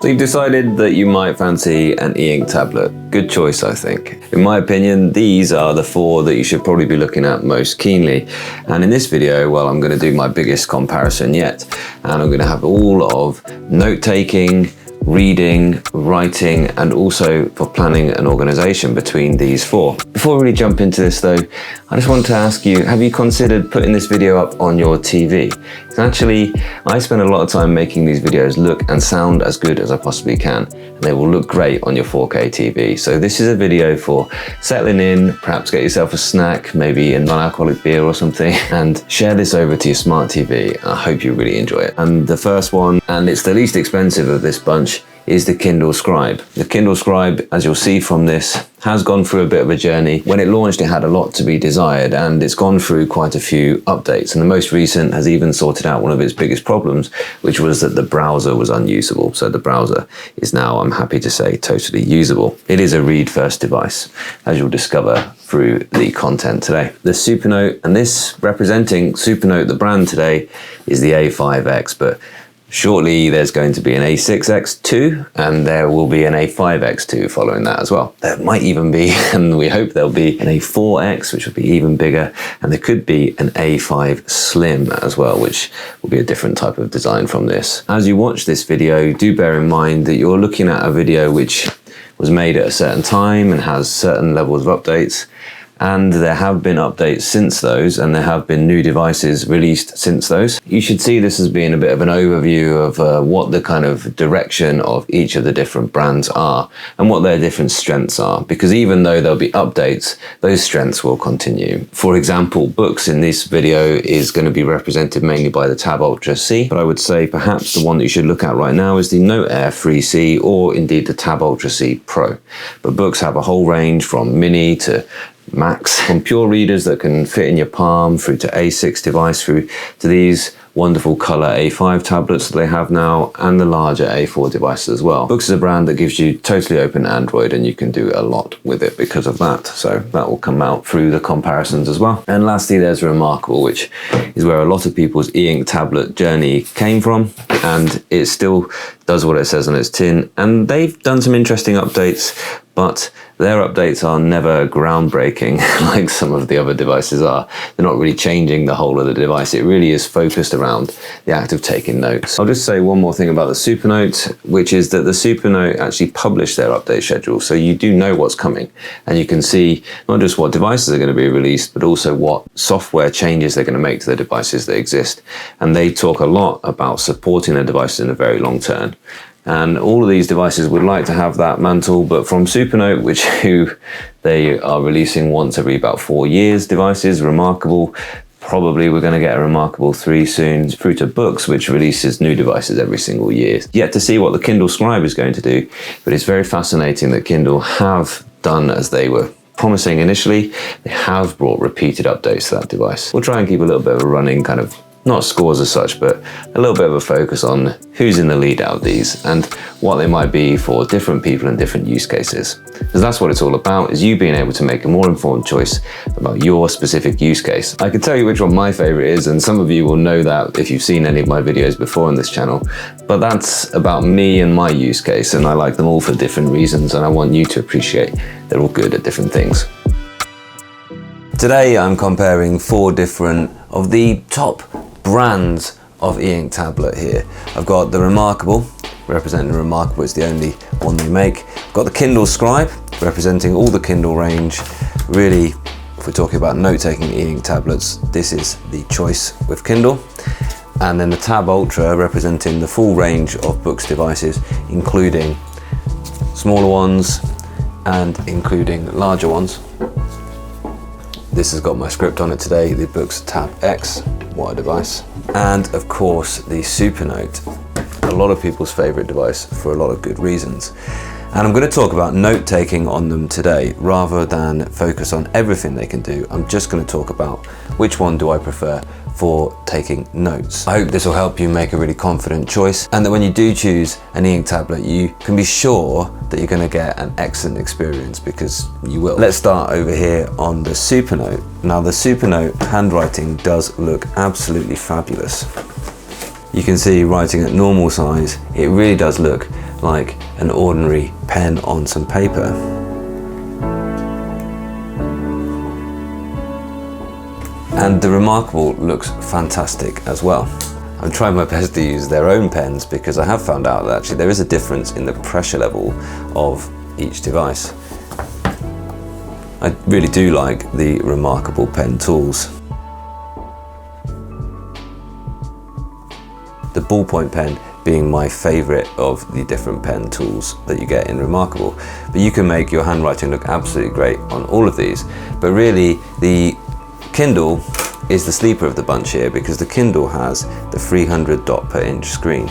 So you've decided that you might fancy an Eink tablet. Good choice, I think. In my opinion, these are the four that you should probably be looking at most keenly. And in this video, well, I'm going to do my biggest comparison yet. And I'm going to have all of note-taking, reading, writing, and also for planning and organization between these four. Before we really jump into this though, I just want to ask you, have you considered putting this video up on your TV? Because actually, I spend a lot of time making these videos look and sound as good as I possibly can, and they will look great on your 4K TV. So this is a video for settling in, perhaps get yourself a snack, maybe a non-alcoholic beer or something, and share this over to your smart TV. I hope you really enjoy it. And the first one, and it's the least expensive of this bunch, is the Kindle Scribe. The Kindle Scribe, as you'll see from this, has gone through a bit of a journey. When it launched, it had a lot to be desired, and it's gone through quite a few updates. And the most recent has even sorted out one of its biggest problems, which was that the browser was unusable. So the browser is now, I'm happy to say, totally usable. It is a read-first device, as you'll discover through the content today. The Supernote, and this representing Supernote, the brand today, is the A5X, but shortly there's going to be an A6X2, and there will be an A5X2 following that as well. There might even be, and we hope there'll be, an A4X, which will be even bigger, and there could be an A5 Slim as well, which will be a different type of design from this. As you watch this video, do bear in mind that you're looking at a video which was made at a certain time and has certain levels of updates. And there have been updates since those, and there have been new devices released since those. You should see this as being a bit of an overview of what the kind of direction of each of the different brands are and what their different strengths are, because even though there'll be updates, those strengths will continue. For example, Boox in this video is going to be represented mainly by the Tab Ultra C, but I would say perhaps the one that you should look at right now is the Note Air 3C, or indeed the Tab Ultra C Pro. But Boox have a whole range from mini to Max, from pure readers that can fit in your palm through to A6 device, through to these wonderful color A5 tablets that they have now, and the larger A4 devices as well. Boox is a brand that gives you totally open Android, and you can do a lot with it because of that. So that will come out through the comparisons as well. And lastly, there's Remarkable, which is where a lot of people's e-ink tablet journey came from, and it still does what it says on its tin. And they've done some interesting updates, but their updates are never groundbreaking like some of the other devices are. They're not really changing the whole of the device. It really is focused around the act of taking notes. I'll just say one more thing about the Supernote, which is that the Supernote actually published their update schedule. So you do know what's coming, and you can see not just what devices are going to be released, but also what software changes they're going to make to the devices that exist. And they talk a lot about supporting the devices in the very long term. And all of these devices would like to have that mantle, but from Supernote, who they are releasing once every about 4 years devices, Remarkable, probably we're going to get a Remarkable 3 soon, through to Boox, which releases new devices every single year. Yet to see what the Kindle Scribe is going to do, but it's very fascinating that Kindle have done as they were promising initially. They have brought repeated updates to that device. We'll try and keep a little bit of a running kind of, not scores as such, but a little bit of a focus on who's in the lead out of these and what they might be for different people and different use cases. Because that's what it's all about, is you being able to make a more informed choice about your specific use case. I can tell you which one my favorite is, and some of you will know that if you've seen any of my videos before on this channel, but that's about me and my use case, and I like them all for different reasons, and I want you to appreciate they're all good at different things. Today I'm comparing 4 different of the top brands of e-ink tablet here. I've got the Remarkable, representing Remarkable, it's the only one they make. I've got the Kindle Scribe, representing all the Kindle range. Really, if we're talking about note-taking e-ink tablets, this is the choice with Kindle. And then the Tab Ultra, representing the full range of Boox devices, including smaller ones and including larger ones. This has got my script on it today, the Boox Tab X, what a device. And of course the Supernote, a lot of people's favorite device for a lot of good reasons. And I'm going to talk about note-taking on them today, rather than focus on everything they can do. I'm just going to talk about which one do I prefer for taking notes. I hope this will help you make a really confident choice, and that when you do choose an e-ink tablet, you can be sure that you're going to get an excellent experience, because you will. Let's start over here on the Supernote. Now the Supernote handwriting does look absolutely fabulous. You can see writing at normal size, it really does look like an ordinary pen on some paper. And the Remarkable looks fantastic as well. I'm trying my best to use their own pens because I have found out that actually there is a difference in the pressure level of each device. I really do like the Remarkable pen tools. The ballpoint pen being my favourite of the different pen tools that you get in Remarkable. But you can make your handwriting look absolutely great on all of these. But really, the Kindle is the sleeper of the bunch here because the Kindle has the 300 dot per inch screen.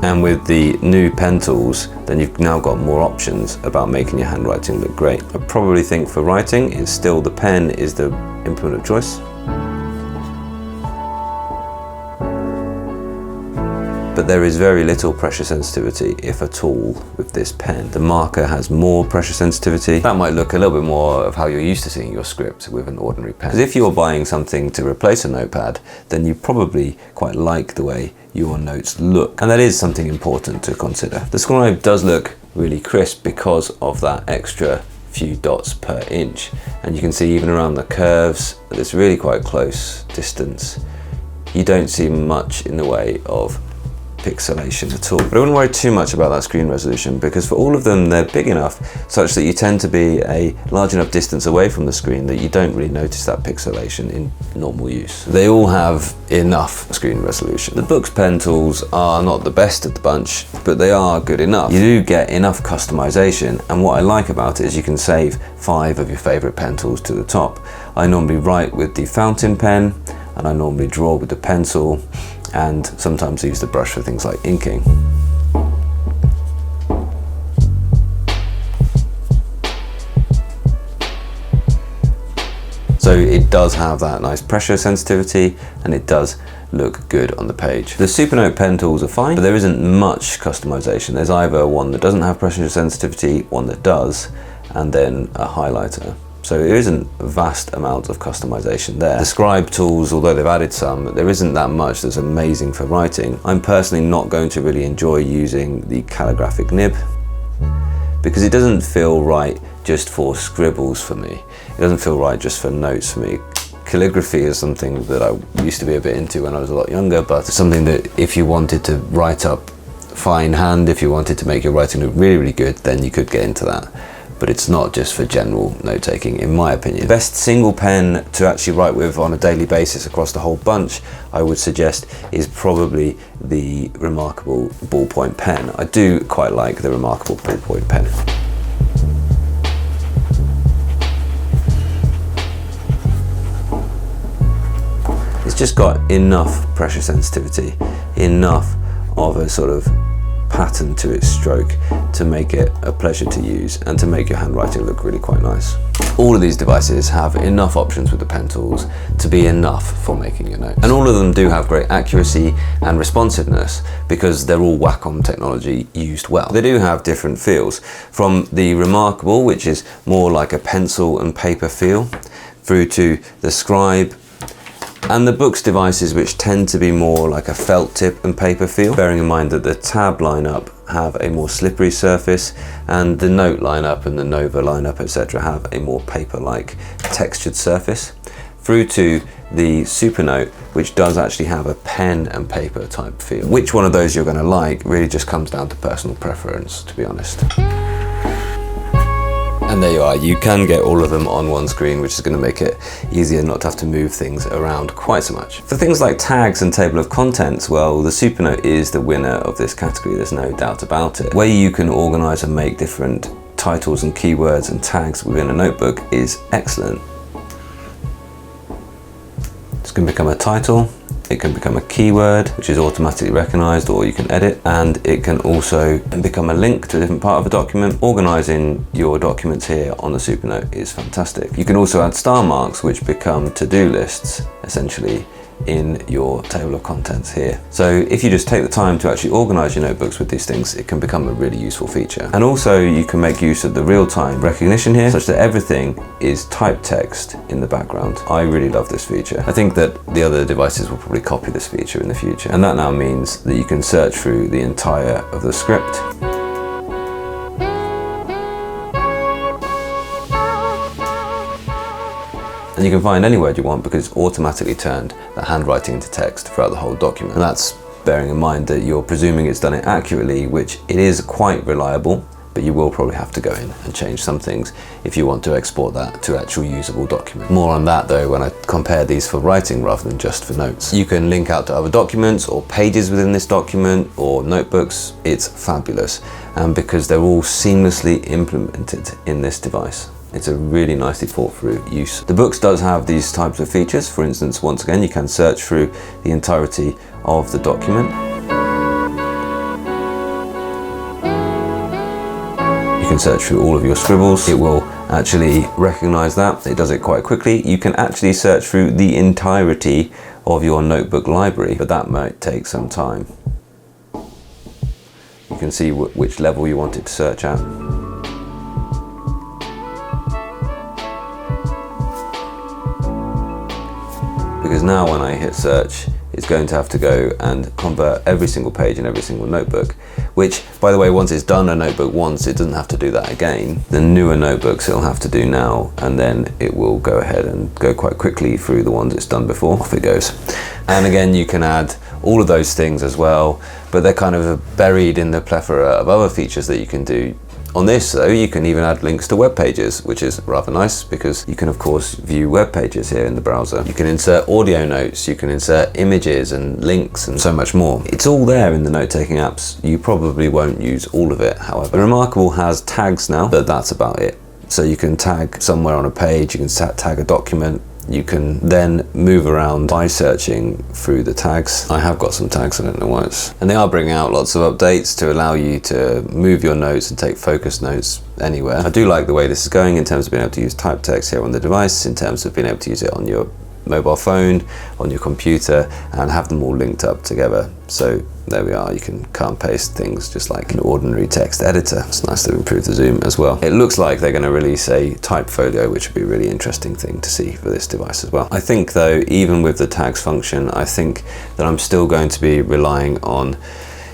And with the new pen tools, then you've now got more options about making your handwriting look great. I probably think for writing, it's still the pen is the implement of choice. But there is very little pressure sensitivity, if at all, with this pen. The marker has more pressure sensitivity. That might look a little bit more of how you're used to seeing your script with an ordinary pen. Because if you're buying something to replace a notepad, then you probably quite like the way your notes look. And that is something important to consider. The Scribe does look really crisp because of that extra few dots per inch. And you can see even around the curves, at this really quite close distance, you don't see much in the way of pixelation at all. But I wouldn't worry too much about that screen resolution because for all of them they're big enough such that you tend to be a large enough distance away from the screen that you don't really notice that pixelation in normal use. They all have enough screen resolution. The Boox pen tools are not the best of the bunch, but they are good enough. You do get enough customization, and what I like about it is you can save 5 of your favorite pen tools to the top. I normally write with the fountain pen, and I normally draw with the pencil, and sometimes use the brush for things like inking. So it does have that nice pressure sensitivity and it does look good on the page. The Supernote pen tools are fine, but there isn't much customization. There's either one that doesn't have pressure sensitivity, one that does, and then a highlighter. So there isn't a vast amount of customization there. The Scribe tools, although they've added some, there isn't that much that's amazing for writing. I'm personally not going to really enjoy using the calligraphic nib because it doesn't feel right just for scribbles for me. It doesn't feel right just for notes for me. Calligraphy is something that I used to be a bit into when I was a lot younger, but it's something that if you wanted to write up fine hand, if you wanted to make your writing look really, really good, then you could get into that. But it's not just for general note-taking, in my opinion. The best single pen to actually write with on a daily basis across the whole bunch, I would suggest, is probably the Remarkable ballpoint pen. I do quite like the Remarkable ballpoint pen. It's just got enough pressure sensitivity, enough of a sort of pattern to its stroke to make it a pleasure to use and to make your handwriting look really quite nice. All of these devices have enough options with the pen tools to be enough for making your notes. And all of them do have great accuracy and responsiveness because they're all Wacom technology used well. They do have different feels, from the Remarkable, which is more like a pencil and paper feel, through to the Scribe, and the Boox devices, which tend to be more like a felt tip and paper feel, bearing in mind that the tab lineup have a more slippery surface and the Note lineup and the Nova lineup, etc. have a more paper-like textured surface, through to the Supernote, which does actually have a pen and paper type feel. Which one of those you're going to like really just comes down to personal preference, to be honest. And there you are, you can get all of them on one screen, which is going to make it easier not to have to move things around quite so much. For things like tags and table of contents, well, the Supernote is the winner of this category, there's no doubt about it. Where you can organise and make different titles and keywords and tags within a notebook is excellent. This can become a title, it can become a keyword, which is automatically recognised, or you can edit, and it can also become a link to a different part of a document. Organising your documents here on the Supernote is fantastic. You can also add star marks, which become to-do lists, essentially, in your table of contents here. So if you just take the time to actually organize your notebooks with these things, it can become a really useful feature. And also you can make use of the real-time recognition here, such that everything is typed text in the background. I really love this feature. I think that the other devices will probably copy this feature in the future. And that now means that you can search through the entire of the script. And you can find any word you want because it's automatically turned the handwriting into text throughout the whole document. And that's bearing in mind that you're presuming it's done it accurately, which it is quite reliable, but you will probably have to go in and change some things if you want to export that to actual usable document. More on that though when I compare these for writing rather than just for notes. You can link out to other documents or pages within this document or notebooks. It's fabulous. And because they're all seamlessly implemented in this device, it's a really nicely thought through use. The Boox does have these types of features. For instance, once again, you can search through the entirety of the document. You can search through all of your scribbles. It will actually recognize that. It does it quite quickly. You can actually search through the entirety of your notebook library, but that might take some time. You can see which level you want it to search at. Because now when I hit search, it's going to have to go and convert every single page in every single notebook, which, by the way, once it's done a notebook once, it doesn't have to do that again. The newer notebooks it'll have to do now, and then it will go ahead and go quite quickly through the ones it's done before. Off it goes. And again, you can add all of those things as well, but they're kind of buried in the plethora of other features that you can do. On this though, you can even add links to web pages, which is rather nice because you can of course view web pages here in the browser. You can insert audio notes, you can insert images and links and so much more. It's all there in the note-taking apps. You probably won't use all of it, however. The Remarkable has tags now, but that's about it. So you can tag somewhere on a page, you can tag a document. You can then move around by searching through the tags. I have got some tags, I don't know why it's... And they are bringing out lots of updates to allow you to move your notes and take focus notes anywhere. I do like the way this is going in terms of being able to use typed text here on the device, in terms of being able to use it on your mobile phone, on your computer, and have them all linked up together. So there we are, you can cut and paste things just like an ordinary text editor. It's nice to improve the zoom as well. It looks like they're going to release a type folio, which would be a really interesting thing to see for this device as well. I think though, even with the tags function, I think that I'm still going to be relying on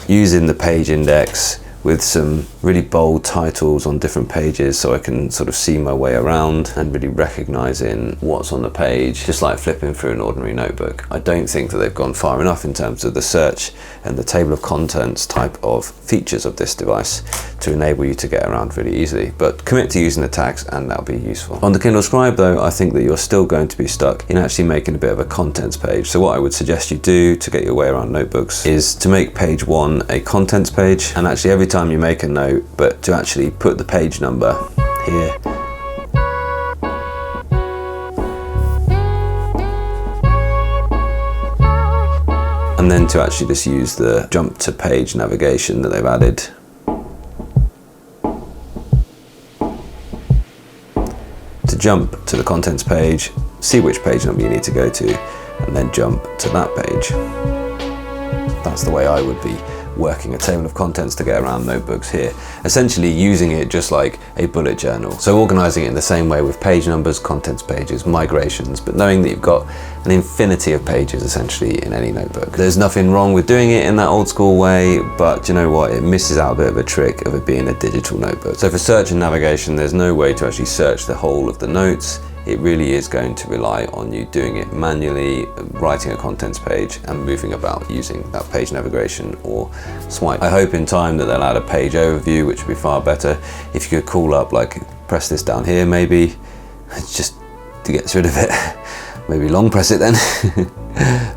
using the page index with some really bold titles on different pages so I can sort of see my way around and really recognizing what's on the page, just like flipping through an ordinary notebook. I don't think that they've gone far enough in terms of the search and the table of contents type of features of this device to enable you to get around really easily. But commit to using the tags and that'll be useful. On the Kindle Scribe though, I think that you're still going to be stuck in actually making a bit of a contents page. So what I would suggest you do to get your way around notebooks is to make page 1 a contents page, and actually every time you make a note, but to actually put the page number here. And then to actually just use the jump to page navigation that they've added. To jump to the contents page, see which page number you need to go to, and then jump to that page. That's the way I would be working a table of contents to get around notebooks here. Essentially using it just like a bullet journal. So organizing it in the same way with page numbers, contents pages, migrations, but knowing that you've got an infinity of pages essentially in any notebook. There's nothing wrong with doing it in that old school way, but you know what? It misses out a bit of a trick of it being a digital notebook. So for search and navigation, there's no way to actually search the whole of the notes. It really is going to rely on you doing it manually, writing a contents page and moving about using that page navigation or swipe. I hope in time that they'll add a page overview, which would be far better. If you could call up, like press this down here maybe, just to get rid of it. Maybe long press it then.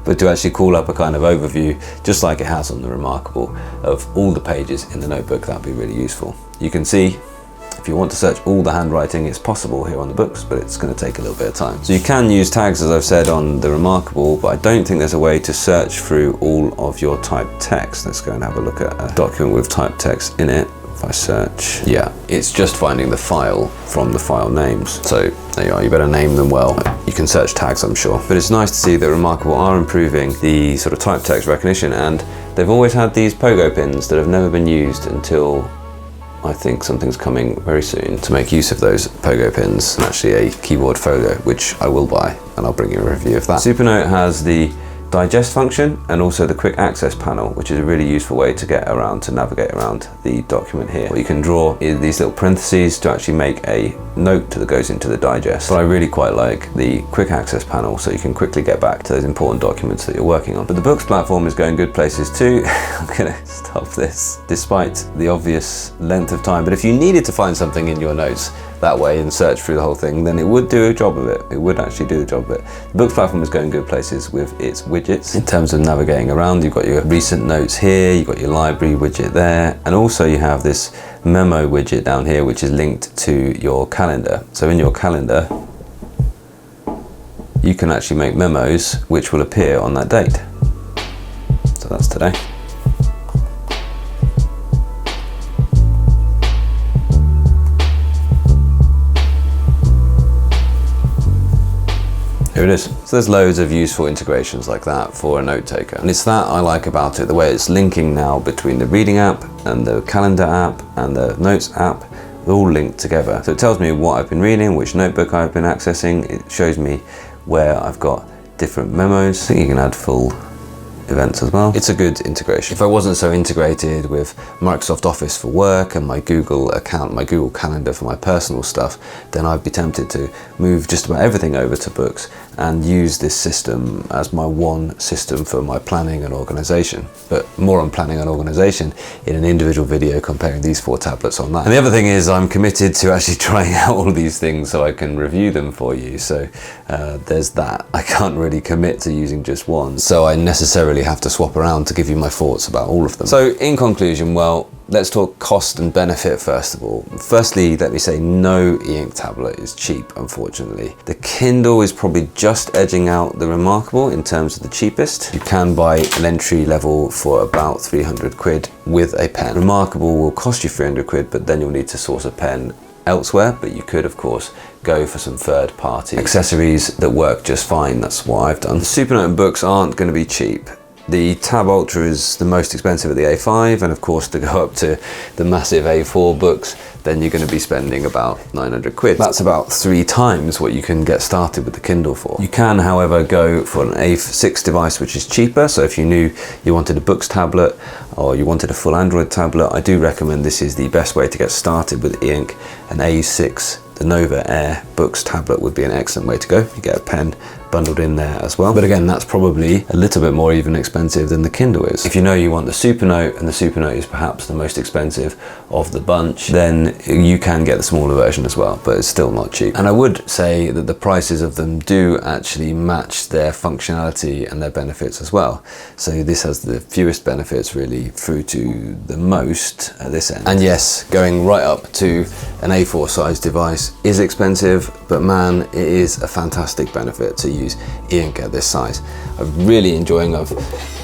But to actually call up a kind of overview, just like it has on the Remarkable, of all the pages in the notebook, that'd be really useful. You can see, if you want to search all the handwriting, it's possible here on the Boox, but it's going to take a little bit of time. So you can use tags, as I've said, on the Remarkable, but I don't think there's a way to search through all of your typed text. Let's go and have a look at a document with typed text in it If I search, yeah, it's just finding the file from the file names. So there you are, you better name them well. You can search tags, I'm sure. But it's nice to see that Remarkable are improving the sort of type text recognition, and they've always had these pogo pins that have never been used until I think something's coming very soon to make use of those pogo pins, and actually a keyboard folio, which I will buy, and I'll bring you a review of that. Supernote has the digest function and also the quick access panel, which is a really useful way to get around, to navigate around the document here. What you can draw is these little parentheses to actually make a note that goes into the digest. But I really quite like the quick access panel, so you can quickly get back to those important documents that you're working on. But the Boox platform is going good places too. I'm gonna stop this despite the obvious length of time, but if you needed to find something in your notes that way and search through the whole thing, then it would do a job of it. It would actually do the job of it. The Boox platform is going good places with its widgets. In terms of navigating around, you've got your recent notes here, you've got your library widget there, and also you have this memo widget down here, which is linked to your calendar. So in your calendar, you can actually make memos which will appear on that date. So that's today. Here it is. So there's loads of useful integrations like that for a note taker. And it's that I like about it, the way it's linking now between the reading app and the calendar app and the notes app. They're all linked together. So it tells me what I've been reading, which notebook I've been accessing. It shows me where I've got different memos. I think you can add full events as well. It's a good integration. If I wasn't so integrated with Microsoft Office for work and my Google account, my Google Calendar for my personal stuff, then I'd be tempted to move just about everything over to Boox and use this system as my one system for my planning and organization. But more on planning and organization in an individual video comparing these 4 tablets on that. And the other thing is I'm committed to actually trying out all of these things so I can review them for you. So there's that. I can't really commit to using just one. So I necessarily have to swap around to give you my thoughts about all of them. So in conclusion, well, let's talk cost and benefit first of all. Firstly, let me say no e-ink tablet is cheap, unfortunately. The Kindle is probably just edging out the Remarkable in terms of the cheapest. You can buy an entry level for about 300 quid with a pen. Remarkable will cost you 300 quid, but then you'll need to source a pen elsewhere, but you could of course go for some third-party accessories that work just fine. That's what I've done. The Supernote and Boox aren't going to be cheap. The Tab Ultra is the most expensive at the A5, and of course to go up to the massive A4 Boox, then you're going to be spending about 900 quid. That's about 3 times what you can get started with the Kindle for. You can, however, go for an A6 device, which is cheaper. So if you knew you wanted a Boox tablet or you wanted a full Android tablet, I do recommend this is the best way to get started with Eink. An A6, the Nova Air Boox tablet would be an excellent way to go. You get a pen bundled in there as well. But again, that's probably a little bit more even expensive than the Kindle is. If you know you want the Supernote, and the Supernote is perhaps the most expensive of the bunch, then you can get the smaller version as well, but it's still not cheap. And I would say that the prices of them do actually match their functionality and their benefits as well. So this has the fewest benefits really through to the most at this end. And yes, going right up to an A4 size device is expensive, but man, it is a fantastic benefit to use Eink at this size. I'm really enjoying, I've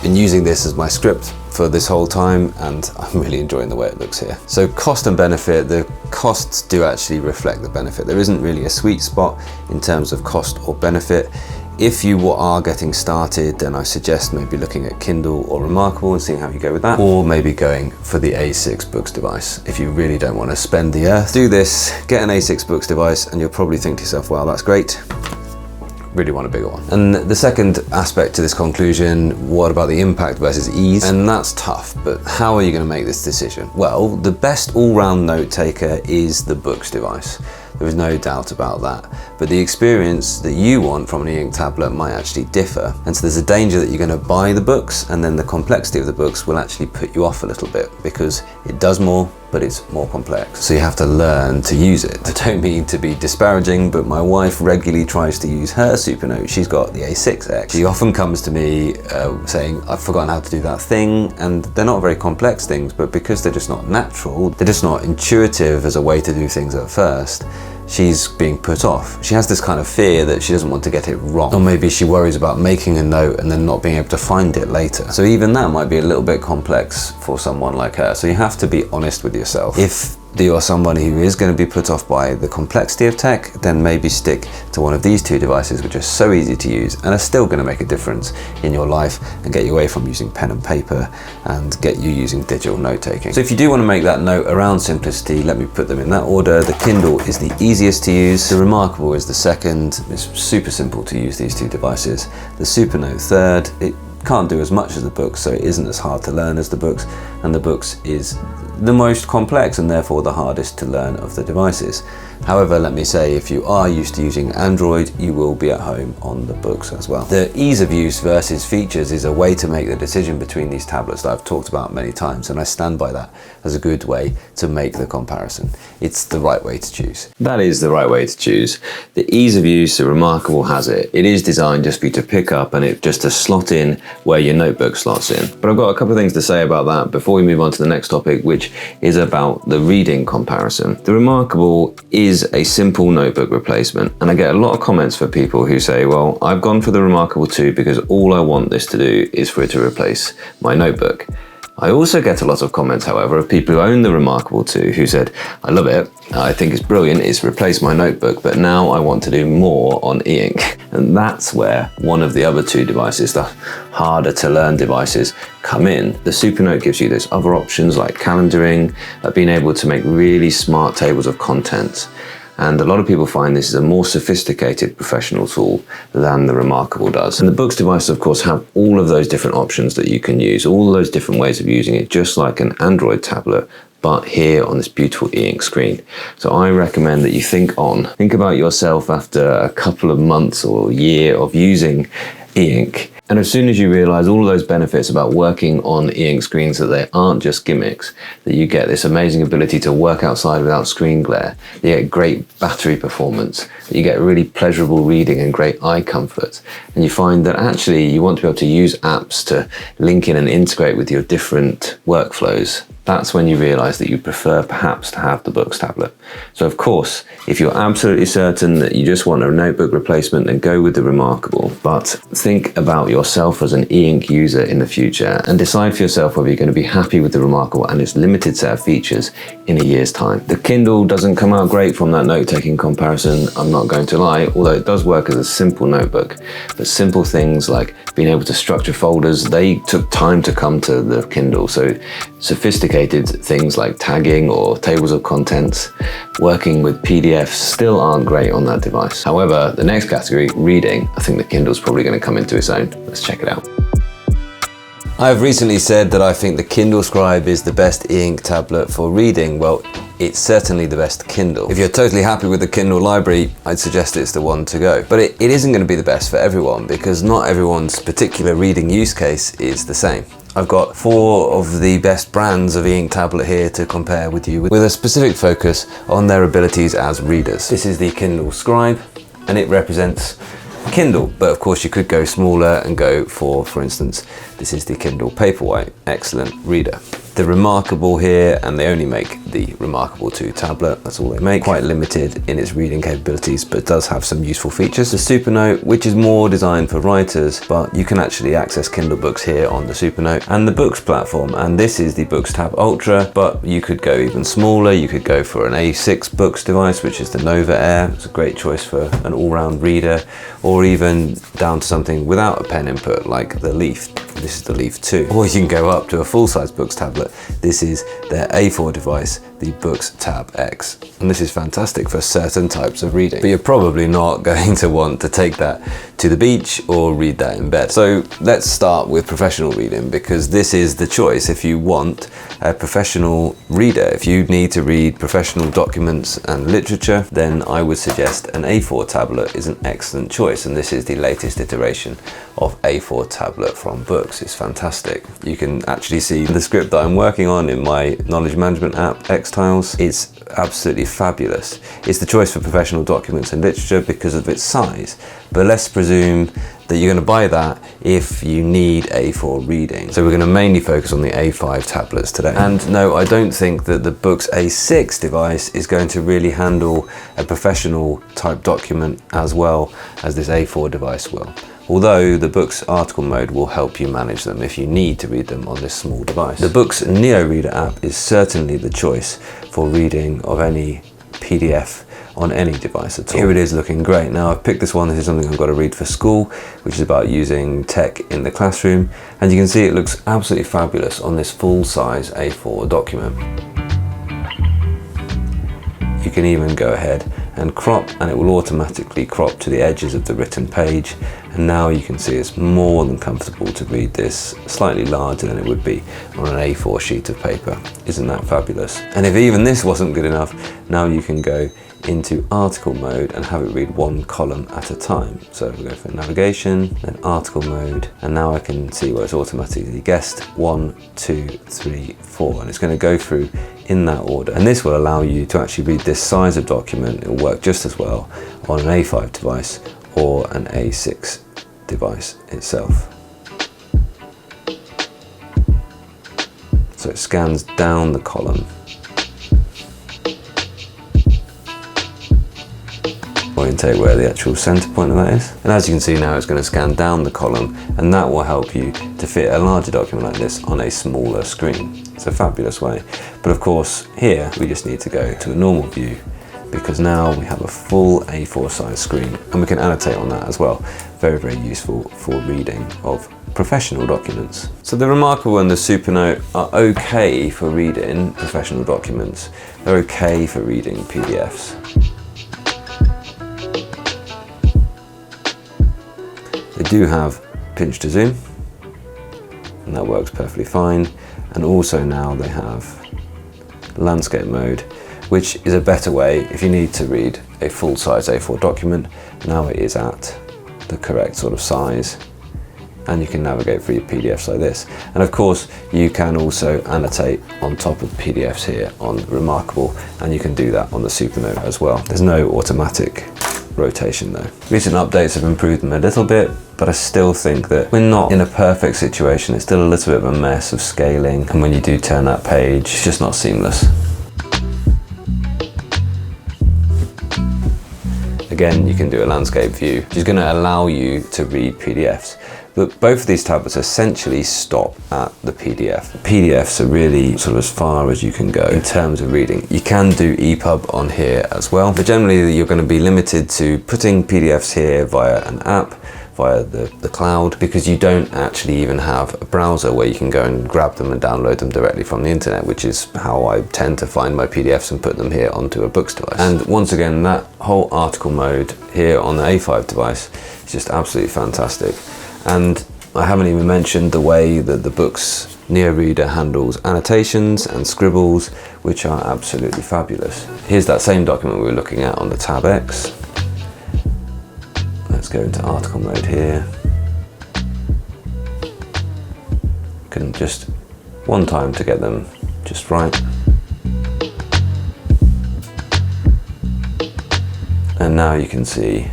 been using this as my script for this whole time, and I'm really enjoying the way it looks here. So cost and benefit, the costs do actually reflect the benefit. There isn't really a sweet spot in terms of cost or benefit. If you are getting started, then I suggest maybe looking at Kindle or Remarkable and seeing how you go with that, or maybe going for the A6 Boox device. If you really don't want to spend the earth, do this, get an A6 Boox device, and you'll probably think to yourself, wow, that's great. Really want a bigger one. And the second aspect to this conclusion, what about the impact versus ease? And that's tough, but how are you going to make this decision? Well, the best all-round note taker is the Boox device. There is no doubt about that. But the experience that you want from an e-ink tablet might actually differ. And so there's a danger that you're going to buy the Boox, and then the complexity of the Boox will actually put you off a little bit because it does more, but it's more complex. So you have to learn to use it. I don't mean to be disparaging, but my wife regularly tries to use her Supernote. She's got the A6X. She often comes to me saying, I've forgotten how to do that thing. And they're not very complex things, but because they're just not natural, they're just not intuitive as a way to do things at first, she's being put off. She has this kind of fear that she doesn't want to get it wrong. Or maybe she worries about making a note and then not being able to find it later. So even that might be a little bit complex for someone like her. So you have to be honest with yourself. If you're somebody who is going to be put off by the complexity of tech, then maybe stick to one of these two devices, which are so easy to use and are still going to make a difference in your life and get you away from using pen and paper and get you using digital note-taking. So if you do want to make that note around simplicity, let me put them in that order. The Kindle is the easiest to use. The Remarkable is the second. It's super simple to use these two devices. The Supernote third. It can't do as much as the Boox, so it isn't as hard to learn as the Boox, and the Boox is the most complex and therefore the hardest to learn of the devices. However, let me say, if you are used to using Android, you will be at home on the Boox as well. The ease of use versus features is a way to make the decision between these tablets that I've talked about many times, and I stand by that as a good way to make the comparison. It's the right way to choose. That is the right way to choose. The ease of use, the Remarkable has it. It is designed just for you to pick up and it just to slot in where your notebook slots in. But I've got a couple of things to say about that before we move on to the next topic, which is about the reading comparison. The Remarkable is a simple notebook replacement, and I get a lot of comments for people who say, well, I've gone for the Remarkable 2 because all I want this to do is for it to replace my notebook. I also get a lot of comments, however, of people who own the Remarkable 2 who said, I love it, I think it's brilliant, it's replaced my notebook, but now I want to do more on Eink. And that's where one of the other two devices, the harder to learn devices, come in. The Supernote gives you those other options like calendaring, being able to make really smart tables of contents. And a lot of people find this is a more sophisticated professional tool than the Remarkable does. And the Boox devices, of course, have all of those different options that you can use, all those different ways of using it, just like an Android tablet, but here on this beautiful Eink screen. So I recommend that you think about yourself after a couple of months or a year of using Eink. And as soon as you realize all of those benefits about working on Eink screens, that they aren't just gimmicks, that you get this amazing ability to work outside without screen glare, you get great battery performance, you get really pleasurable reading and great eye comfort, and you find that actually you want to be able to use apps to link in and integrate with your different workflows, that's when you realize that you prefer perhaps to have the Boox tablet. So of course, if you're absolutely certain that you just want a notebook replacement, then go with the Remarkable. But think about yourself as an Eink user in the future and decide for yourself whether you're going to be happy with the Remarkable and its limited set of features in a year's time. The Kindle doesn't come out great from that note-taking comparison, I'm not going to lie, although it does work as a simple notebook. But simple things like being able to structure folders, they took time to come to the Kindle. So sophisticated things like tagging or tables of contents, working with PDFs still aren't great on that device. However, the next category, reading, I think the Kindle's probably going to come into its own. Let's check it out. I've recently said that I think the Kindle Scribe is the best Eink tablet for reading. Well, it's certainly the best Kindle. If you're totally happy with the Kindle library, I'd suggest it's the one to go. But it isn't going to be the best for everyone because not everyone's particular reading use case is the same. I've got 4 of the best brands of Eink tablet here to compare with you with a specific focus on their abilities as readers. This is the Kindle Scribe and it represents Kindle, but of course you could go smaller and go for instance, this is the Kindle Paperwhite, excellent reader. The Remarkable here, and they only make the Remarkable 2 tablet, that's all they make. Quite limited in its reading capabilities, but does have some useful features. The Supernote, which is more designed for writers, but you can actually access Kindle books here on the Supernote. And the Boox platform, and this is the Boox Tab Ultra, but you could go even smaller. You could go for an A6 Boox device, which is the Nova Air. It's a great choice for an all-round reader, or even down to something without a pen input, like the Leaf. This is the Leaf 2. Or you can go up to a full-size Boox tablet. This is their A4 device, the Boox Tab X. And this is fantastic for certain types of reading. But you're probably not going to want to take that to the beach or read that in bed. So let's start with professional reading, because this is the choice if you want a professional reader. If you need to read professional documents and literature, then I would suggest an A4 tablet is an excellent choice. And this is the latest iteration of A4 tablet from Boox. It's fantastic. You can actually see the script that I'm working on in my knowledge management app, X-Tiles. It's absolutely fabulous. It's the choice for professional documents and literature because of its size, but let's presume that you're going to buy that if you need A4 reading. So we're going to mainly focus on the A5 tablets today. And no, I don't think that the Boox A6 device is going to really handle a professional type document as well as this A4 device will. Although the Boox article mode will help you manage them if you need to read them on this small device. The Boox Neo Reader app is certainly the choice for reading of any PDF on any device at all. Here it is looking great. Now I've picked this one. This is something I've got to read for school, which is about using tech in the classroom. And you can see it looks absolutely fabulous on this full-size A4 document. You can even go ahead and crop, and it will automatically crop to the edges of the written page. And now you can see it's more than comfortable to read this slightly larger than it would be on an A4 sheet of paper. Isn't that fabulous? And if even this wasn't good enough, now you can go into article mode and have it read one column at a time. So we'll go for navigation, then article mode, and now I can see where it's automatically guessed 1, 2, 3, 4, and it's going to go through in that order. And this will allow you to actually read this size of document. It will work just as well on an A5 device or an A6 device itself. So it scans down the column, orientate where the actual center point of that is. And as you can see now, it's going to scan down the column, and that will help you to fit a larger document like this on a smaller screen. It's a fabulous way. But of course, here we just need to go to a normal view, because now we have a full A4 size screen, and we can annotate on that as well. Very, very useful for reading of professional documents. So the Remarkable and the Supernote are okay for reading professional documents. They're okay for reading PDFs. They do have pinch to zoom, and that works perfectly fine. And also now they have landscape mode, which is a better way if you need to read a full-size A4 document. Now it is at the correct sort of size, and you can navigate through your PDFs like this. And of course, you can also annotate on top of the PDFs here on Remarkable, and you can do that on the Supernote as well. There's no automatic rotation though. Recent updates have improved them a little bit, but I still think that we're not in a perfect situation. It's still a little bit of a mess of scaling, and when you do turn that page, it's just not seamless. Again, you can do a landscape view, which is going to allow you to read PDFs. But both of these tablets essentially stop at the PDF. PDFs are really sort of as far as you can go in terms of reading. You can do EPUB on here as well, but generally you're going to be limited to putting PDFs here via an app, via the cloud, because you don't actually even have a browser where you can go and grab them and download them directly from the internet, which is how I tend to find my PDFs and put them here onto a Boox device. And once again, that whole article mode here on the A5 device is just absolutely fantastic. And I haven't even mentioned the way that the Boox Neo Reader handles annotations and scribbles, which are absolutely fabulous. Here's that same document we were looking at on the Tab X. Let's go into article mode here. Can just one time to get them just right. And now you can see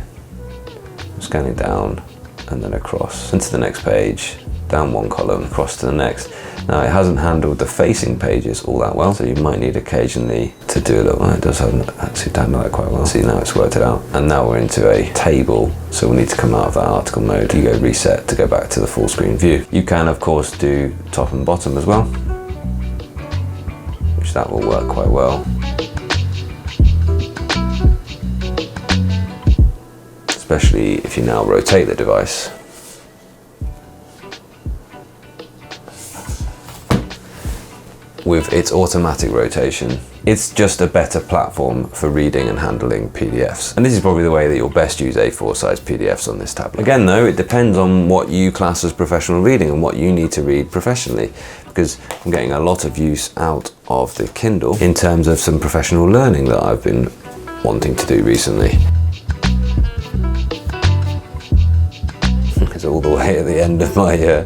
I'm scanning down and then across into the next page, down one column, across to the next. Now it hasn't handled the facing pages all that well, so you might need occasionally to do a little, it does actually handle that quite well. See, now it's worked it out. And now we're into a table, so we'll need to come out of that article mode. You go reset to go back to the full screen view. You can of course do top and bottom as well, which that will work quite well. Especially if you now rotate the device. With its automatic rotation, it's just a better platform for reading and handling PDFs. And this is probably the way that you'll best use A4 size PDFs on this tablet. Again though, it depends on what you class as professional reading and what you need to read professionally, because I'm getting a lot of use out of the Kindle in terms of some professional learning that I've been wanting to do recently. It's all the way at the end of my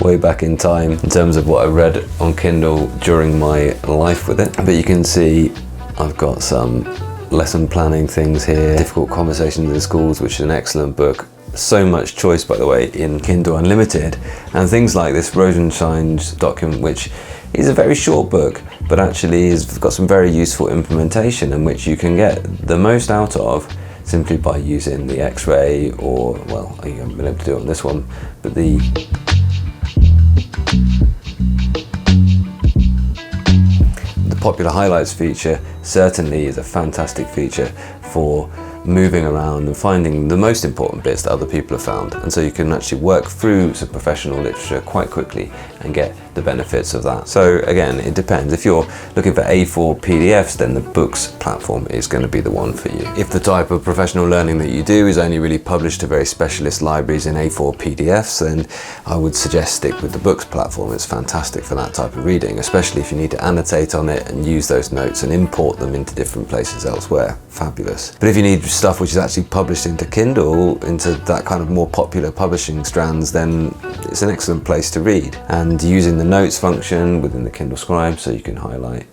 way back in time in terms of what I read on Kindle during my life with it. But you can see I've got some lesson planning things here, Difficult Conversations in Schools, which is an excellent book. So much choice, by the way, in Kindle Unlimited, and things like this Rosenshine's document, which is a very short book, but actually has got some very useful implementation in which you can get the most out of simply by using the X-ray, or, well, I haven't been able to do it on this one, but the popular highlights feature certainly is a fantastic feature for moving around and finding the most important bits that other people have found, and so you can actually work through some professional literature quite quickly and get the benefits of that. So again, it depends. If you're looking for A4 PDFs, then the Boox platform is going to be the one for you. If the type of professional learning that you do is only really published to very specialist libraries in A4 PDFs, then I would suggest stick with the Boox platform. It's fantastic for that type of reading, especially if you need to annotate on it and use those notes and import them into different places elsewhere. Fabulous. But if you need stuff which is actually published into Kindle, into that kind of more popular publishing strands, then it's an excellent place to read. And using the notes function within the Kindle Scribe, so you can highlight,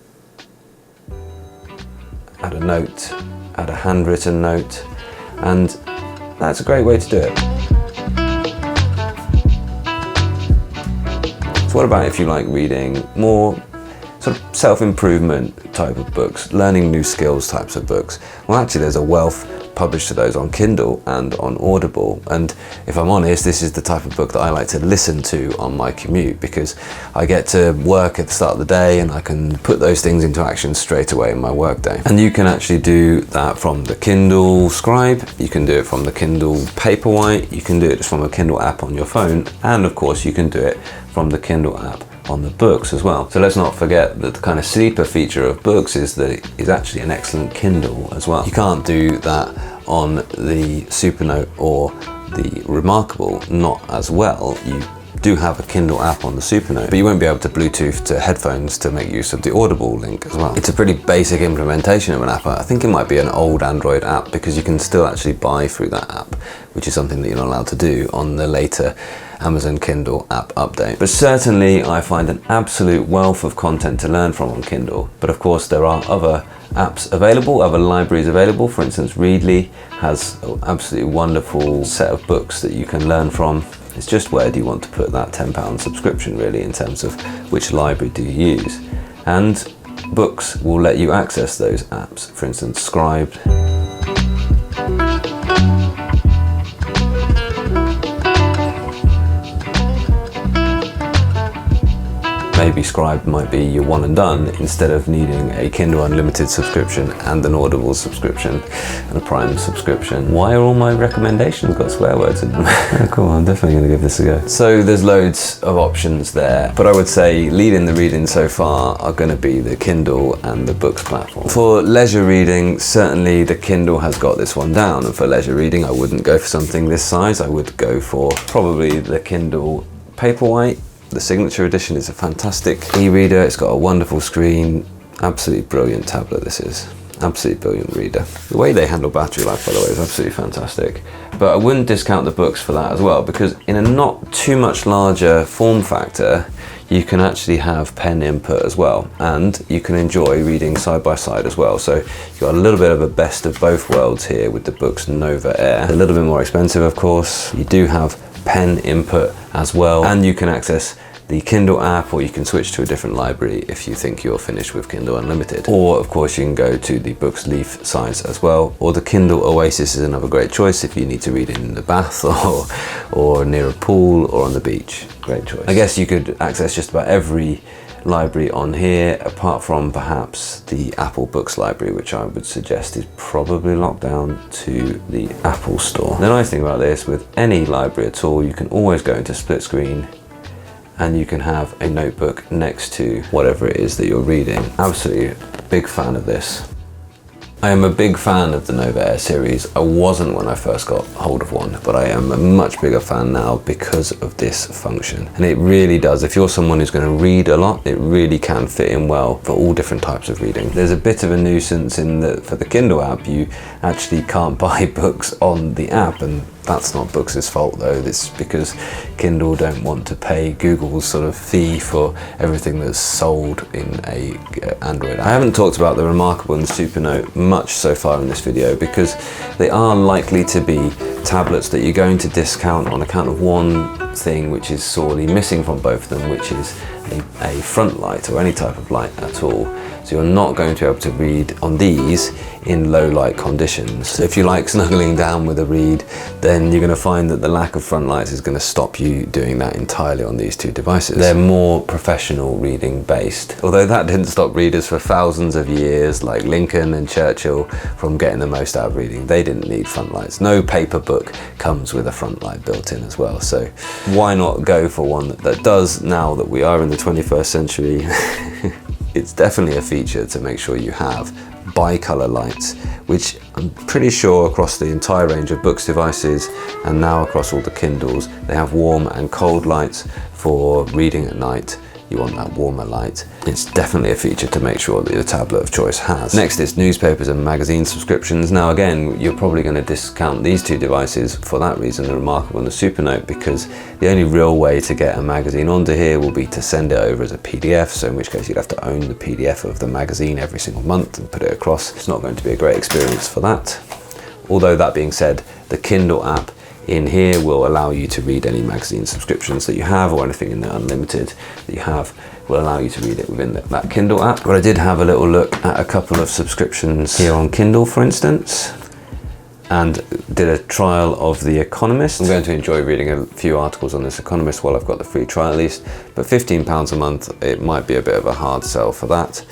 add a note, add a handwritten note, and that's a great way to do it. So what about if you like reading more sort of self-improvement type of books, learning new skills types of books? Well, actually there's a wealth published to those on Kindle and on Audible, and if I'm honest, this is the type of book that I like to listen to on my commute, because I get to work at the start of the day and I can put those things into action straight away in my work day. And you can actually do that from the Kindle Scribe, you can do it from the Kindle Paperwhite, you can do it from a Kindle app on your phone, and of course you can do it from the Kindle app on the Boox as well. So let's not forget that the kind of sleeper feature of Boox is that it is actually an excellent Kindle as well. You can't do that on the Supernote or the Remarkable, not as well. You do have a Kindle app on the Supernote, but you won't be able to Bluetooth to headphones to make use of the Audible link as well. It's a pretty basic implementation of an app. I think it might be an old Android app, because you can still actually buy through that app, which is something that you're not allowed to do on the later Amazon Kindle app update. But certainly I find an absolute wealth of content to learn from on Kindle. But of course there are other apps available, other libraries available. For instance, Readly has an absolutely wonderful set of books that you can learn from. It's just where do you want to put that £10 subscription really, in terms of which library do you use. And Boox will let you access those apps. For instance, Scribe. Maybe Scribe might be your one and done, instead of needing a Kindle Unlimited subscription and an Audible subscription and a Prime subscription. Why are all my recommendations got swear words in them? Cool, I'm definitely going to give this a go. So there's loads of options there, but I would say leading the reading so far are going to be the Kindle and the Boox platform. For leisure reading, certainly the Kindle has got this one down, and for leisure reading I wouldn't go for something this size. I would go for probably the Kindle Paperwhite. The Signature Edition is a fantastic e-reader. It's got a wonderful screen, absolutely brilliant tablet this is. Absolutely brilliant reader. The way they handle battery life, by the way, is absolutely fantastic. But I wouldn't discount the Boox for that as well, because in a not too much larger form factor, you can actually have pen input as well, and you can enjoy reading side by side as well. So you've got a little bit of a best of both worlds here with the Boox Nova Air. A little bit more expensive, of course. You do have pen input as well, and you can access the Kindle app, or you can switch to a different library if you think you're finished with Kindle Unlimited. Or of course you can go to the Boox Leaf size as well, or the Kindle Oasis is another great choice if you need to read in the bath or near a pool or on the beach. Great choice. I guess you could access just about every library on here, apart from perhaps the Apple Books library, which I would suggest is probably locked down to the Apple Store. The nice thing about this, with any library at all, you can always go into split screen and you can have a notebook next to whatever it is that you're reading. Absolutely big fan of this. I am a big fan of the Nova Air series. I wasn't when I first got hold of one, but I am a much bigger fan now because of this function. And it really does, if you're someone who's going to read a lot, it really can fit in well for all different types of reading. There's a bit of a nuisance in that for the Kindle app, you actually can't buy books on the app, and That's not Boox's fault though, it's because Kindle don't want to pay Google's sort of fee for everything that's sold in a Android app. I haven't talked about the Remarkable and the Supernote much so far in this video because they are likely to be tablets that you're going to discount on account of one thing which is sorely missing from both of them, which is a front light or any type of light at all. So you're not going to be able to read on these in low light conditions. So if you like snuggling down with a read, then you're going to find that the lack of front lights is going to stop you doing that entirely on these two devices. They're more professional reading based. Although that didn't stop readers for thousands of years, like Lincoln and Churchill, from getting the most out of reading. They didn't need front lights. No paper book comes with a front light built in as well. So why not go for one that does, now that we are in the 21st century? It's definitely a feature to make sure you have bicolor lights, which I'm pretty sure across the entire range of Boox devices and now across all the Kindles, they have warm and cold lights for reading at night. You want that warmer light. It's definitely a feature to make sure that your tablet of choice has. Next is newspapers and magazine subscriptions. Now again, you're probably going to discount these two devices for that reason, the Remarkable and the Supernote, because the only real way to get a magazine onto here will be to send it over as a PDF, so in which case you'd have to own the PDF of the magazine every single month and put it across. It's not going to be a great experience for that. Although that being said, the Kindle app in here will allow you to read any magazine subscriptions that you have, or anything in the unlimited that you have will allow you to read it within that Kindle app. But I did have a little look at a couple of subscriptions here on Kindle, for instance, and did a trial of The Economist. I'm going to enjoy reading a few articles on this Economist while I've got the free trial at least, but £15 a month, it might be a bit of a hard sell for that,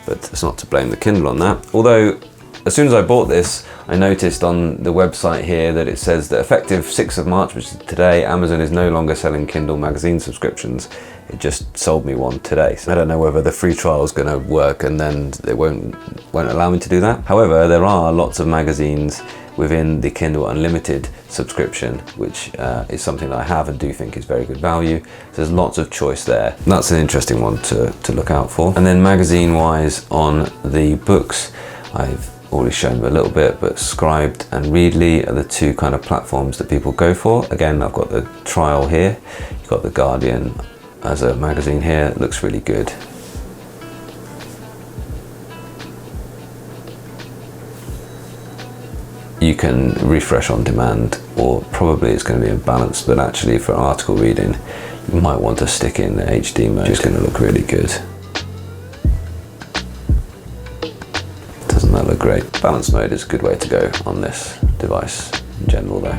but it's not to blame the Kindle on that. Although, as soon as I bought this, I noticed on the website here that it says that effective 6th of March, which is today, Amazon is no longer selling Kindle magazine subscriptions. It just sold me one today. So I don't know whether the free trial is going to work and then it won't allow me to do that. However, there are lots of magazines within the Kindle Unlimited subscription, which is something that I have and do think is very good value. So there's lots of choice there. That's an interesting one to look out for. And then magazine wise on the Boox, I've already shown you a little bit, but Scribed and Readly are the two kind of platforms that people go for. Again, I've got the trial here. You've got The Guardian as a magazine here. It looks really good. You can refresh on demand, or probably it's going to be imbalanced, but actually for article reading, you might want to stick in the HD mode. It's going to look really good. Doesn't that look great? Balance mode is a good way to go on this device in general though.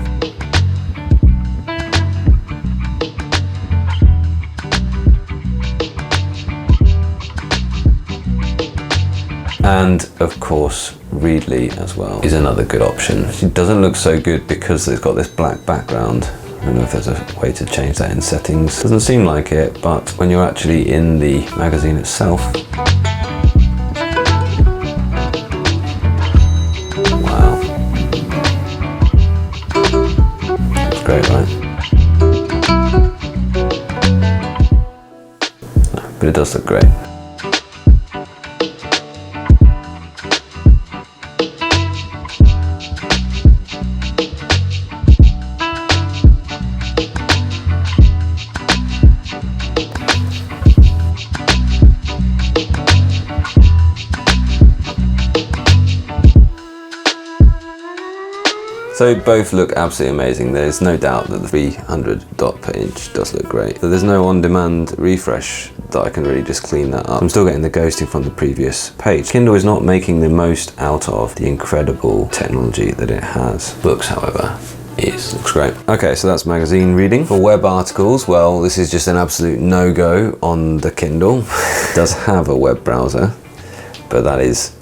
And of course, Readly as well is another good option. It doesn't look so good because it's got this black background. I don't know if there's a way to change that in settings. Doesn't seem like it, but when you're actually in the magazine itself, great, right? No, but it does look great. So both look absolutely amazing. There's no doubt that the 300 dot per inch does look great. But there's no on-demand refresh that I can really just clean that up. I'm still getting the ghosting from the previous page. Kindle is not making the most out of the incredible technology that it has. Boox, however, looks great. Okay, so that's magazine reading. For web articles, well, this is just an absolute no-go on the Kindle. It does have a web browser, but that is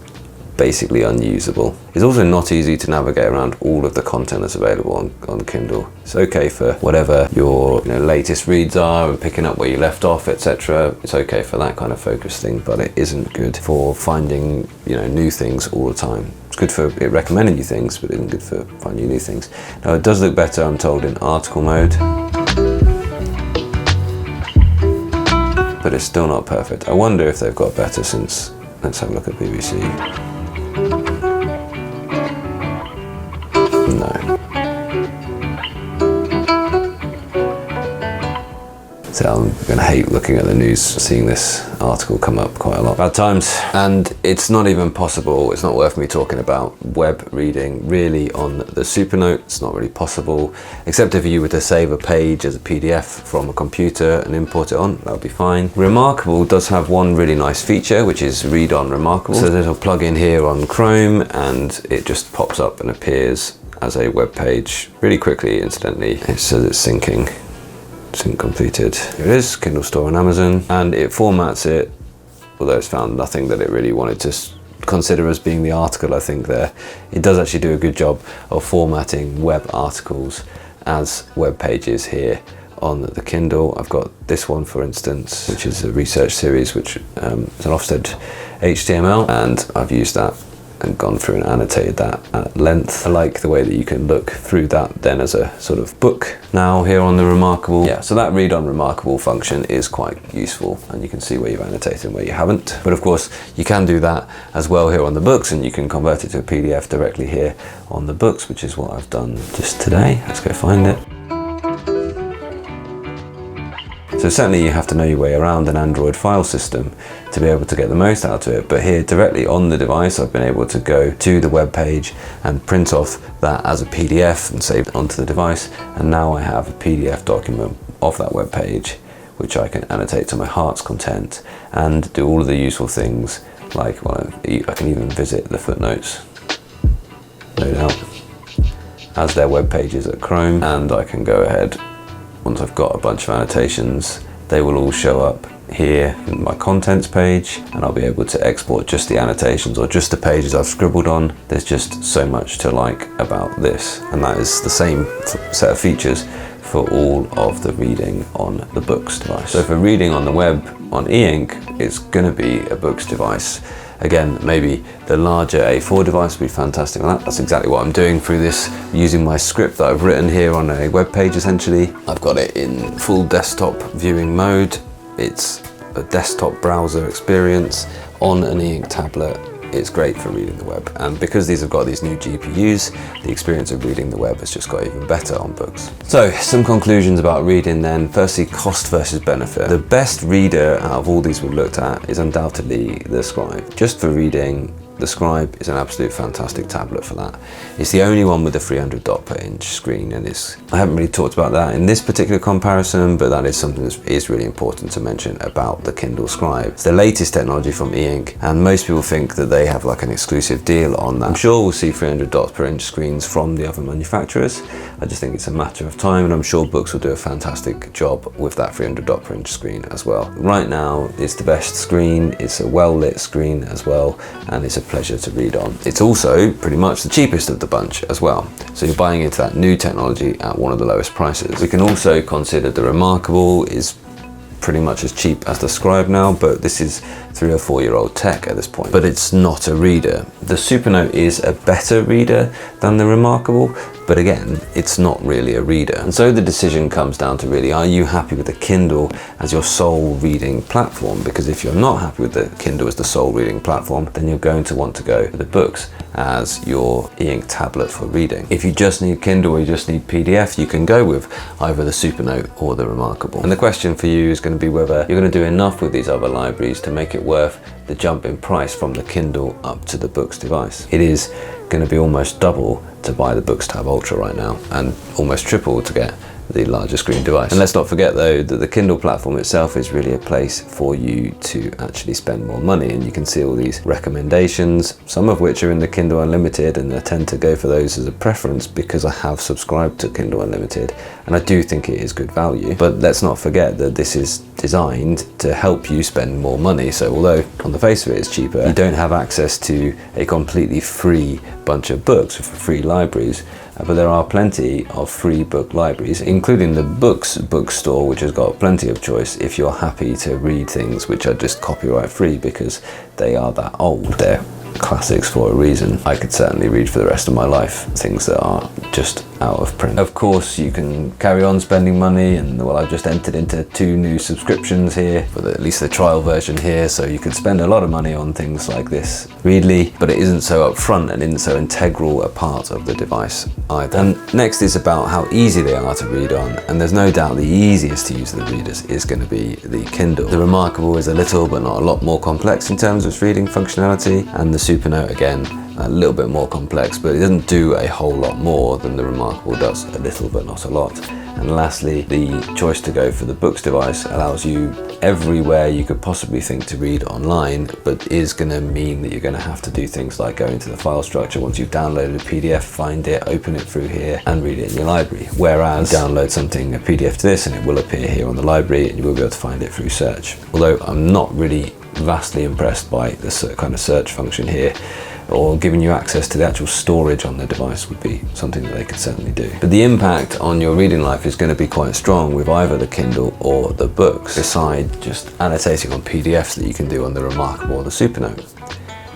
basically unusable. It's also not easy to navigate around all of the content that's available on Kindle. It's okay for whatever your latest reads are and picking up where you left off, etc. It's okay for that kind of focus thing, but it isn't good for finding new things all the time. It's good for it recommending you things, but it isn't good for finding new things. Now it does look better, I'm told, in article mode, but it's still not perfect. I wonder if they've got better since. Let's have a look at BBC. No. So I'm gonna hate looking at the news, seeing this article come up quite a lot. Bad times. And it's not even possible, it's not worth me talking about web reading really on the Supernote. It's not really possible, except if you were to save a page as a PDF from a computer and import it on, that would be fine. Remarkable does have one really nice feature, which is read on Remarkable. So there's a plugin here on Chrome and it just pops up and appears as a web page really quickly, incidentally. It says it's syncing. Sync completed. Here it is, Kindle Store on Amazon, and it formats it, although it's found nothing that it really wanted to consider as being the article, I think there. It does actually do a good job of formatting web articles as web pages here on the Kindle. I've got this one, for instance, which is a research series, which is an Ofsted HTML, and I've used that and gone through and annotated that at length. I like the way that you can look through that then as a sort of book now here on the Remarkable. Yeah, so that read on Remarkable function is quite useful, and you can see where you've annotated and where you haven't. But of course, you can do that as well here on the Boox, and you can convert it to a PDF directly here on the Boox, which is what I've done just today. Let's go find it. So certainly you have to know your way around an Android file system to be able to get the most out of it. But here directly on the device, I've been able to go to the web page and print off that as a PDF and save it onto the device. And now I have a PDF document of that web page, which I can annotate to my heart's content and do all of the useful things like, well, I can even visit the footnotes, no doubt, as their web pages at Chrome. And I can go ahead, once I've got a bunch of annotations, they will all show up here in my contents page, and I'll be able to export just the annotations or just the pages I've scribbled on. There's just so much to like about this, and that is the same set of features for all of the reading on the Boox device. So for reading on the web on Eink, it's going to be a Boox device. Again, maybe the larger A4 device would be fantastic on that. That's exactly what I'm doing through this, using my script that I've written here on a web page essentially. I've got it in full desktop viewing mode. It's a desktop browser experience on an Eink tablet. It's great for reading the web, and because these have got these new GPUs, the experience of reading the web has just got even better on Boox. So some conclusions about reading then. Firstly, cost versus benefit. The best reader out of all these we've looked at is undoubtedly the Scribe. Just for reading, the Scribe is an absolute fantastic tablet for that. It's the only one with a 300 dot per inch screen, and I haven't really talked about that in this particular comparison, but that is something that is really important to mention about the Kindle Scribe. It's the latest technology from Eink, and most people think that they have like an exclusive deal on that. I'm sure we'll see 300 dots per inch screens from the other manufacturers. I just think it's a matter of time, and I'm sure Boox will do a fantastic job with that 300 dot per inch screen as well. Right now, it's the best screen, it's a well-lit screen as well, and it's a pleasure to read on. It's also pretty much the cheapest of the bunch as well. So you're buying into that new technology at one of the lowest prices. We can also consider the Remarkable is pretty much as cheap as the Scribe now, but this is 3 or 4 year old tech at this point. But it's not a reader. The Supernote is a better reader than the Remarkable, but again, it's not really a reader. And so the decision comes down to really, are you happy with the Kindle as your sole reading platform? Because if you're not happy with the Kindle as the sole reading platform, then you're going to want to go for the Boox as your Eink tablet for reading. If you just need Kindle or you just need PDF, you can go with either the Supernote or the Remarkable. And the question for you is going to be whether you're going to do enough with these other libraries to make it worth the jump in price from the Kindle up to the Boox device. It is going to be almost double to buy the Boox Tab Ultra right now, and almost triple to get the larger screen device. And let's not forget though that the Kindle platform itself is really a place for you to actually spend more money, and you can see all these recommendations, some of which are in the Kindle Unlimited, and I tend to go for those as a preference because I have subscribed to Kindle Unlimited and I do think it is good value. But let's not forget that this is designed to help you spend more money. So although on the face of it it's cheaper, you don't have access to a completely free bunch of books for free libraries. But there are plenty of free book libraries, including the Boox bookstore, which has got plenty of choice if you're happy to read things which are just copyright free because they are that old. They're classics for a reason. I could certainly read for the rest of my life things that are just out of print. Of course, you can carry on spending money, and well, I've just entered into 2 new subscriptions here, for at least the trial version here, so you can spend a lot of money on things like this Readly, but it isn't so upfront and isn't so integral a part of the device either. And next is about how easy they are to read on, and there's no doubt the easiest to use of the readers is going to be the Kindle. The Remarkable is a little but not a lot more complex in terms of its reading functionality, and the Supernote, again, a little bit more complex, but it doesn't do a whole lot more than the Remarkable does, a little but not a lot. And lastly, the choice to go for the Boox device allows you everywhere you could possibly think to read online, but is going to mean that you're going to have to do things like go into the file structure once you've downloaded a PDF, find it, open it through here and read it in your library. Whereas download something, a PDF to this, and it will appear here on the library and you will be able to find it through search. Although I'm not really vastly impressed by this kind of search function here, or giving you access to the actual storage on the device would be something that they could certainly do. But the impact on your reading life is going to be quite strong with either the Kindle or the Boox, beside just annotating on PDFs that you can do on the Remarkable or the Supernote.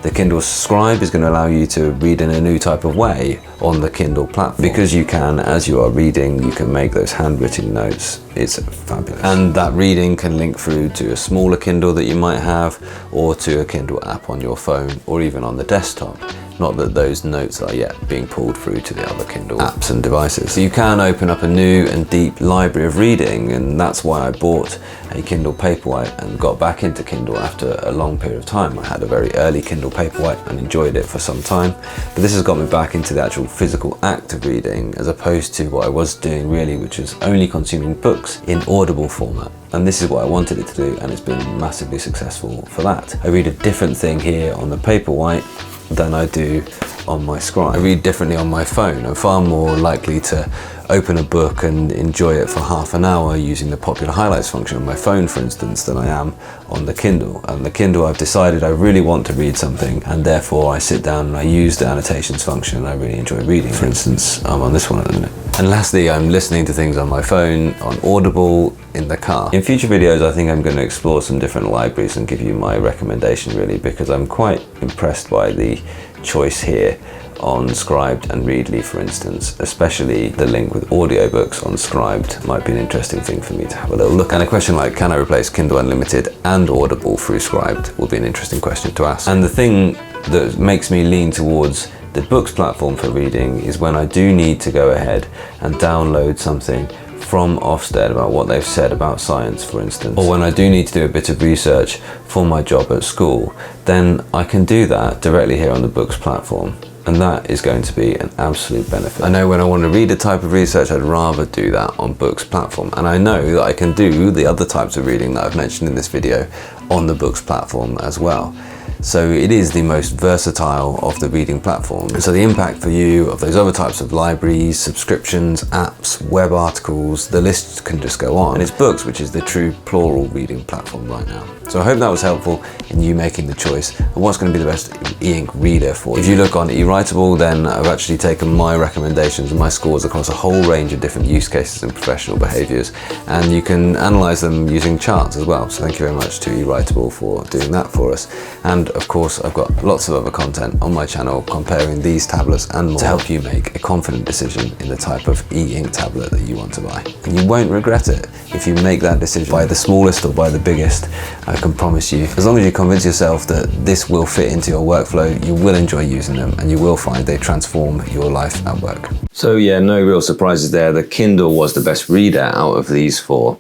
The Kindle Scribe is going to allow you to read in a new type of way on the Kindle platform. Because you can, as you are reading, you can make those handwritten notes. It's fabulous. And that reading can link through to a smaller Kindle that you might have, or to a Kindle app on your phone, or even on the desktop. Not that those notes are yet being pulled through to the other Kindle apps and devices. So you can open up a new and deep library of reading, and that's why I bought a Kindle Paperwhite and got back into Kindle after a long period of time. I had a very early Kindle Paperwhite and enjoyed it for some time, but this has got me back into the actual physical act of reading, as opposed to what I was doing really, which is only consuming books in Audible format. And this is what I wanted it to do, and it's been massively successful for that. I read a different thing here on the Paperwhite than I do on my Scribe. I read differently on my phone. I'm far more likely to open a book and enjoy it for half an hour using the popular highlights function on my phone, for instance, than I am on the Kindle. And the Kindle, I've decided I really want to read something, and therefore I sit down and I use the annotations function and I really enjoy reading. For instance, I'm on this one at the minute. And lastly, I'm listening to things on my phone, on Audible, in the car. In future videos, I think I'm going to explore some different libraries and give you my recommendation, really, because I'm quite impressed by the choice here on Scribed and Readly, for instance. Especially the link with audiobooks on Scribed might be an interesting thing for me to have a little look. And a question like, can I replace Kindle Unlimited and Audible through Scribed, will be an interesting question to ask. And the thing that makes me lean towards the Boox platform for reading is when I do need to go ahead and download something from Ofsted about what they've said about science, for instance, or when I do need to do a bit of research for my job at school, then I can do that directly here on the Boox platform, and that is going to be an absolute benefit. I know when I want to read a type of research, I'd rather do that on Boox platform, and I know that I can do the other types of reading that I've mentioned in this video on the Boox platform as well. So it is the most versatile of the reading platforms. So the impact for you of those other types of libraries, subscriptions, apps, web articles, the list can just go on. And it's Boox, which is the true plural reading platform right now. So I hope that was helpful in you making the choice of what's going to be the best e-ink reader for you. If you look on eWritable, then I've actually taken my recommendations and my scores across a whole range of different use cases and professional behaviors, and you can analyze them using charts as well. So thank you very much to eWritable for doing that for us. And of course, I've got lots of other content on my channel comparing these tablets and more to help you make a confident decision in the type of e-ink tablet that you want to buy. And you won't regret it if you make that decision. Buy the smallest or buy the biggest. I can promise you, as long as you convince yourself that this will fit into your workflow, you will enjoy using them, and you will find they transform your life at work. So yeah, no real surprises there. The Kindle was the best reader out of these four.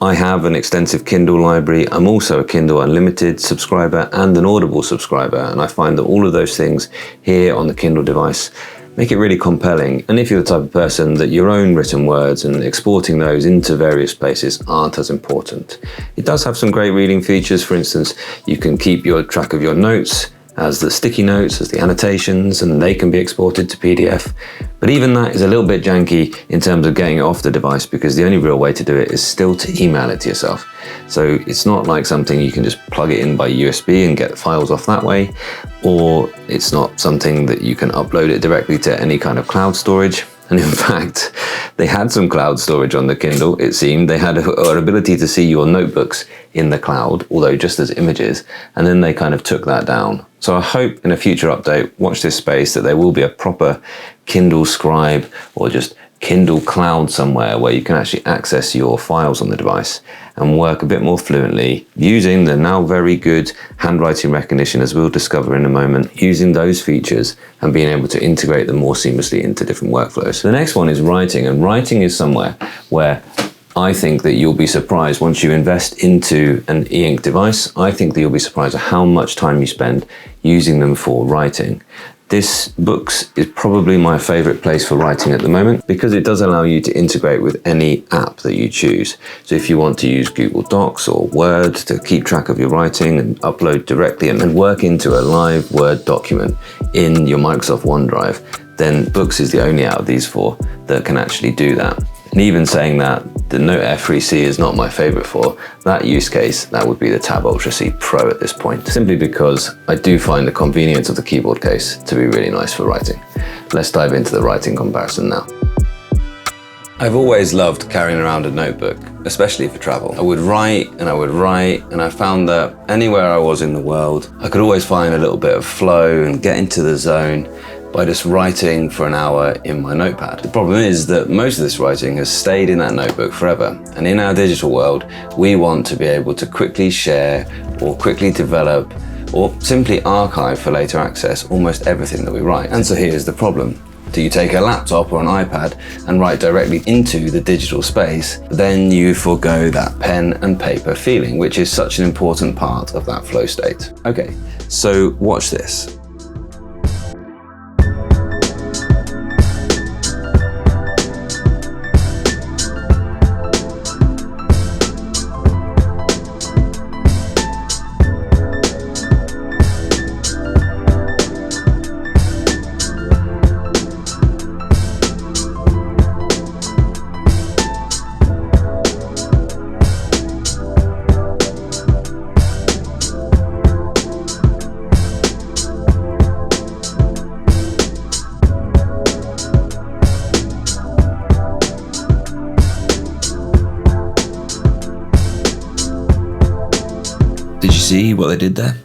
I have an extensive Kindle library. I'm also a Kindle Unlimited subscriber and an Audible subscriber, and I find that all of those things here on the Kindle device make it really compelling. And if you're the type of person that your own written words and exporting those into various places aren't as important, it does have some great reading features. For instance, you can keep your track of your notes as the sticky notes, as the annotations, and they can be exported to PDF. But even that is a little bit janky in terms of getting it off the device, because the only real way to do it is still to email it to yourself. So it's not like something you can just plug it in by USB and get files off that way, or it's not something that you can upload it directly to any kind of cloud storage. And in fact, they had some cloud storage on the Kindle, it seemed. They had an ability to see your notebooks in the cloud, although just as images, and then they kind of took that down. So I hope in a future update, watch this space, that there will be a proper Kindle Scribe or just Kindle Cloud somewhere where you can actually access your files on the device and work a bit more fluently using the now very good handwriting recognition, as we'll discover in a moment, using those features and being able to integrate them more seamlessly into different workflows. The next one is writing, and writing is somewhere where I think that you'll be surprised once you invest into an Eink device. I think that you'll be surprised at how much time you spend using them for writing. This Boox is probably my favorite place for writing at the moment because it does allow you to integrate with any app that you choose. So if you want to use Google Docs or Word to keep track of your writing and upload directly and work into a live Word document in your Microsoft OneDrive, then Boox is the only out of these four that can actually do that. And even saying that, the Note F3C is not my favorite for that use case. That would be the Tab Ultra C Pro at this point, simply because I do find the convenience of the keyboard case to be really nice for writing. Let's dive into the writing comparison now. I've always loved carrying around a notebook, especially for travel. I would write, and I found that anywhere I was in the world, I could always find a little bit of flow and get into the zone by just writing for an hour in my notepad. The problem is that most of this writing has stayed in that notebook forever. And in our digital world, we want to be able to quickly share or quickly develop or simply archive for later access almost everything that we write. And so here's the problem. Do you take a laptop or an iPad and write directly into the digital space, then you forgo that pen and paper feeling, which is such an important part of that flow state. Okay, so watch this. Did you see what they did there?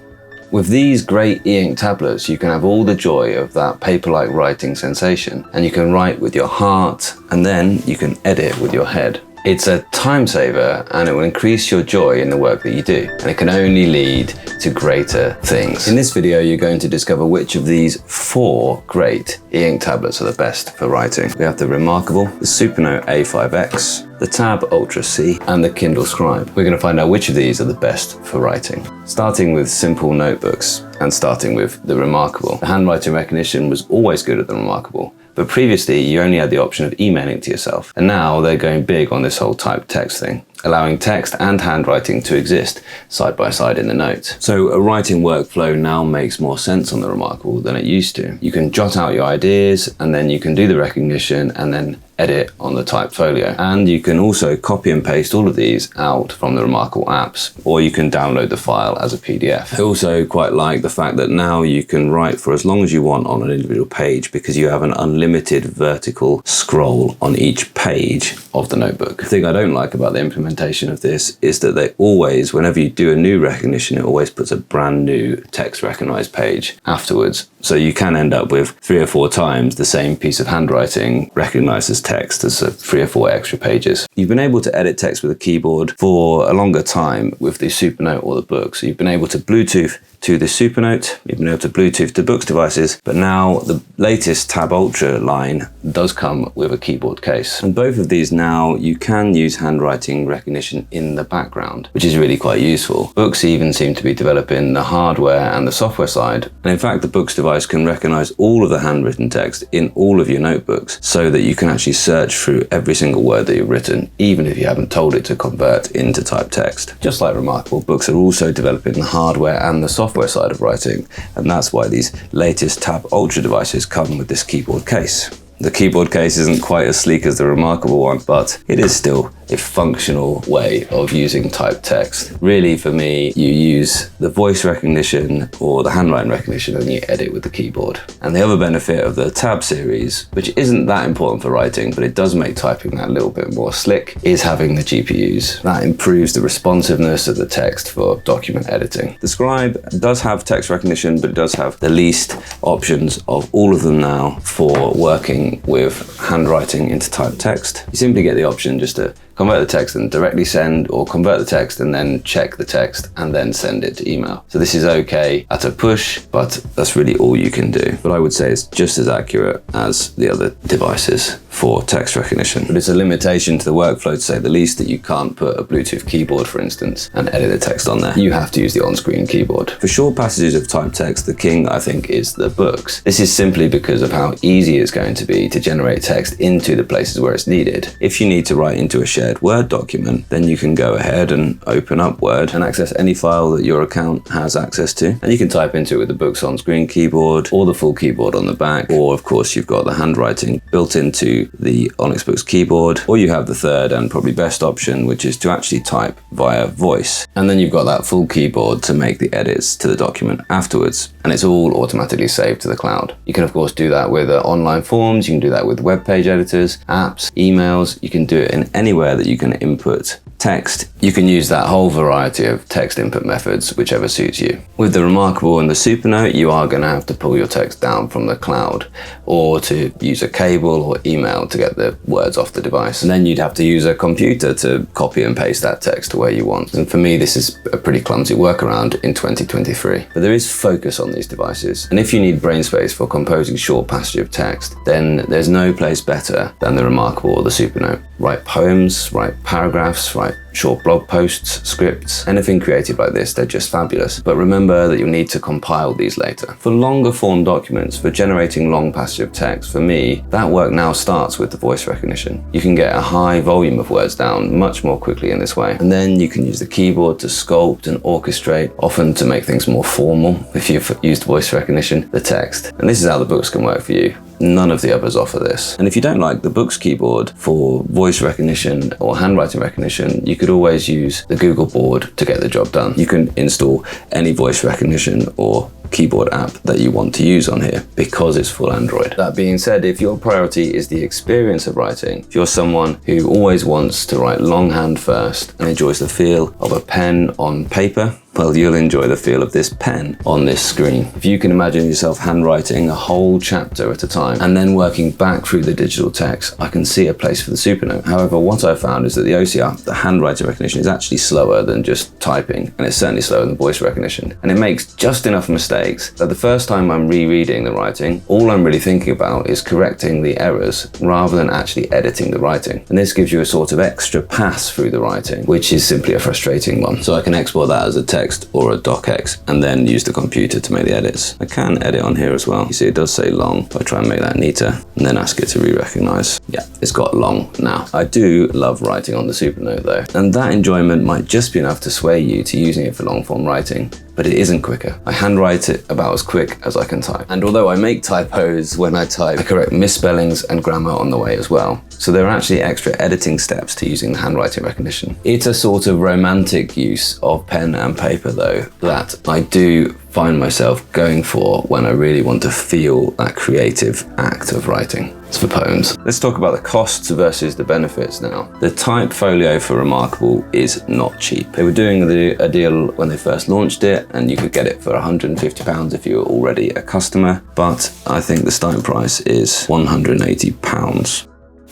With these great Eink tablets, you can have all the joy of that paper-like writing sensation, and you can write with your heart, and then you can edit with your head. It's a time saver, and it will increase your joy in the work that you do, and it can only lead to greater things. In this video, you're going to discover which of these 4 great Eink tablets are the best for writing. We have the Remarkable, the Supernote A5X, the Tab Ultra C, and the Kindle Scribe. We're going to find out which of these are the best for writing. Starting with simple notebooks, and starting with the Remarkable. The handwriting recognition was always good at the Remarkable, but previously you only had the option of emailing to yourself. And now they're going big on this whole typed text thing, allowing text and handwriting to exist side by side in the notes. So a writing workflow now makes more sense on the Remarkable than it used to. You can jot out your ideas, and then you can do the recognition and then edit on the typed folio. And you can also copy and paste all of these out from the Remarkable apps, or you can download the file as a PDF. I also quite like the fact that now you can write for as long as you want on an individual page, because you have an unlimited vertical scroll on each page of the notebook. The thing I don't like about the implementation of this is that they always, whenever you do a new recognition, it always puts a brand new text recognized page afterwards. So you can end up with 3 or 4 times the same piece of handwriting recognized as text as 3 or 4 extra pages. You've been able to edit text with a keyboard for a longer time with the Supernote or the Boox. So you've been able to Bluetooth to the Supernote, you've been able to Bluetooth to Boox devices, but now the latest Tab Ultra line does come with a keyboard case. And both of these now, you can use handwriting recognition in the background, which is really quite useful. Boox even seem to be developing the hardware and the software side. And in fact, the Boox device can recognize all of the handwritten text in all of your notebooks, so that you can actually search through every single word that you've written, even if you haven't told it to convert into typed text. Just like Remarkable, Boox are also developing the hardware and the software side of writing, and that's why these latest Tab Ultra devices come with this keyboard case. The keyboard case isn't quite as sleek as the Remarkable one, but it is still a functional way of using typed text. Really, for me, you use the voice recognition or the handwriting recognition and you edit with the keyboard. And the other benefit of the Tab series, which isn't that important for writing, but it does make typing that little bit more slick, is having the GPUs. That improves the responsiveness of the text for document editing. The Scribe does have text recognition, but it does have the least options of all of them now for working with handwriting into typed text. You simply get the option just to convert the text and directly send, or convert the text and then check the text and then send it to email. So this is okay at a push, but that's really all you can do. But I would say it's just as accurate as the other devices for text recognition. But it's a limitation to the workflow, to say the least, that you can't put a Bluetooth keyboard, for instance, and edit the text on there. You have to use the on-screen keyboard. For short passages of typed text, the king, I think, is the Boox. This is simply because of how easy it's going to be to generate text into the places where it's needed. If you need to write into a shared Word document, then you can go ahead and open up Word and access any file that your account has access to. And you can type into it with the Boox on-screen keyboard or the full keyboard on the back, or of course you've got the handwriting built into the Onyx Boox keyboard, or you have the third and probably best option, which is to actually type via voice. And then you've got that full keyboard to make the edits to the document afterwards, and it's all automatically saved to the cloud. You can of course do that with online forms, you can do that with web page editors, apps, emails. You can do it in anywhere that you can input text. You can use that whole variety of text input methods, whichever suits you. With the Remarkable and the Supernote, you are going to have to pull your text down from the cloud, or to use a cable or email to get the words off the device. And then you'd have to use a computer to copy and paste that text to where you want. And for me, this is a pretty clumsy workaround in 2023. But there is focus on these devices. And if you need brain space for composing short passages of text, then there's no place better than the Remarkable or the Supernote. Write poems, write paragraphs, write short blog posts, scripts, anything creative like this, they're just fabulous. But remember that you'll need to compile these later. For longer form documents, for generating long passages of text, for me, that work now starts with the voice recognition. You can get a high volume of words down much more quickly in this way. And then you can use the keyboard to sculpt and orchestrate, often to make things more formal, if you've used voice recognition, the text. And this is how the Boox can work for you. None of the others offer this. And if you don't like the Boox keyboard for voice recognition or handwriting recognition, you could always use the Google board to get the job done. You can install any voice recognition or keyboard app that you want to use on here, because it's full Android. That being said, if your priority is the experience of writing, if you're someone who always wants to write longhand first and enjoys the feel of a pen on paper, well, you'll enjoy the feel of this pen on this screen. If you can imagine yourself handwriting a whole chapter at a time and then working back through the digital text, I can see a place for the Supernote. However, what I found is that the OCR, the handwriting recognition, is actually slower than just typing, and it's certainly slower than voice recognition. And it makes just enough mistakes that the first time I'm rereading the writing, all I'm really thinking about is correcting the errors rather than actually editing the writing. And this gives you a sort of extra pass through the writing, which is simply a frustrating one. So I can export that as a text or a docx and then use the computer to make the edits. I can edit on here as well. You see it does say long, but I try and make that neater and then ask it to re-recognize. Yeah, it's got long now. I do love writing on the Supernote though, and that enjoyment might just be enough to sway you to using it for long form writing. But it isn't quicker. I handwrite it about as quick as I can type. And although I make typos when I type, I correct misspellings and grammar on the way as well. So there are actually extra editing steps to using the handwriting recognition. It's a sort of romantic use of pen and paper though, that I do find myself going for when I really want to feel that creative act of writing. It's for poems. Let's talk about the costs versus the benefits now. The type folio for Remarkable is not cheap. They were doing a deal when they first launched it, and you could get it for £150 if you were already a customer, but I think the starting price is £180.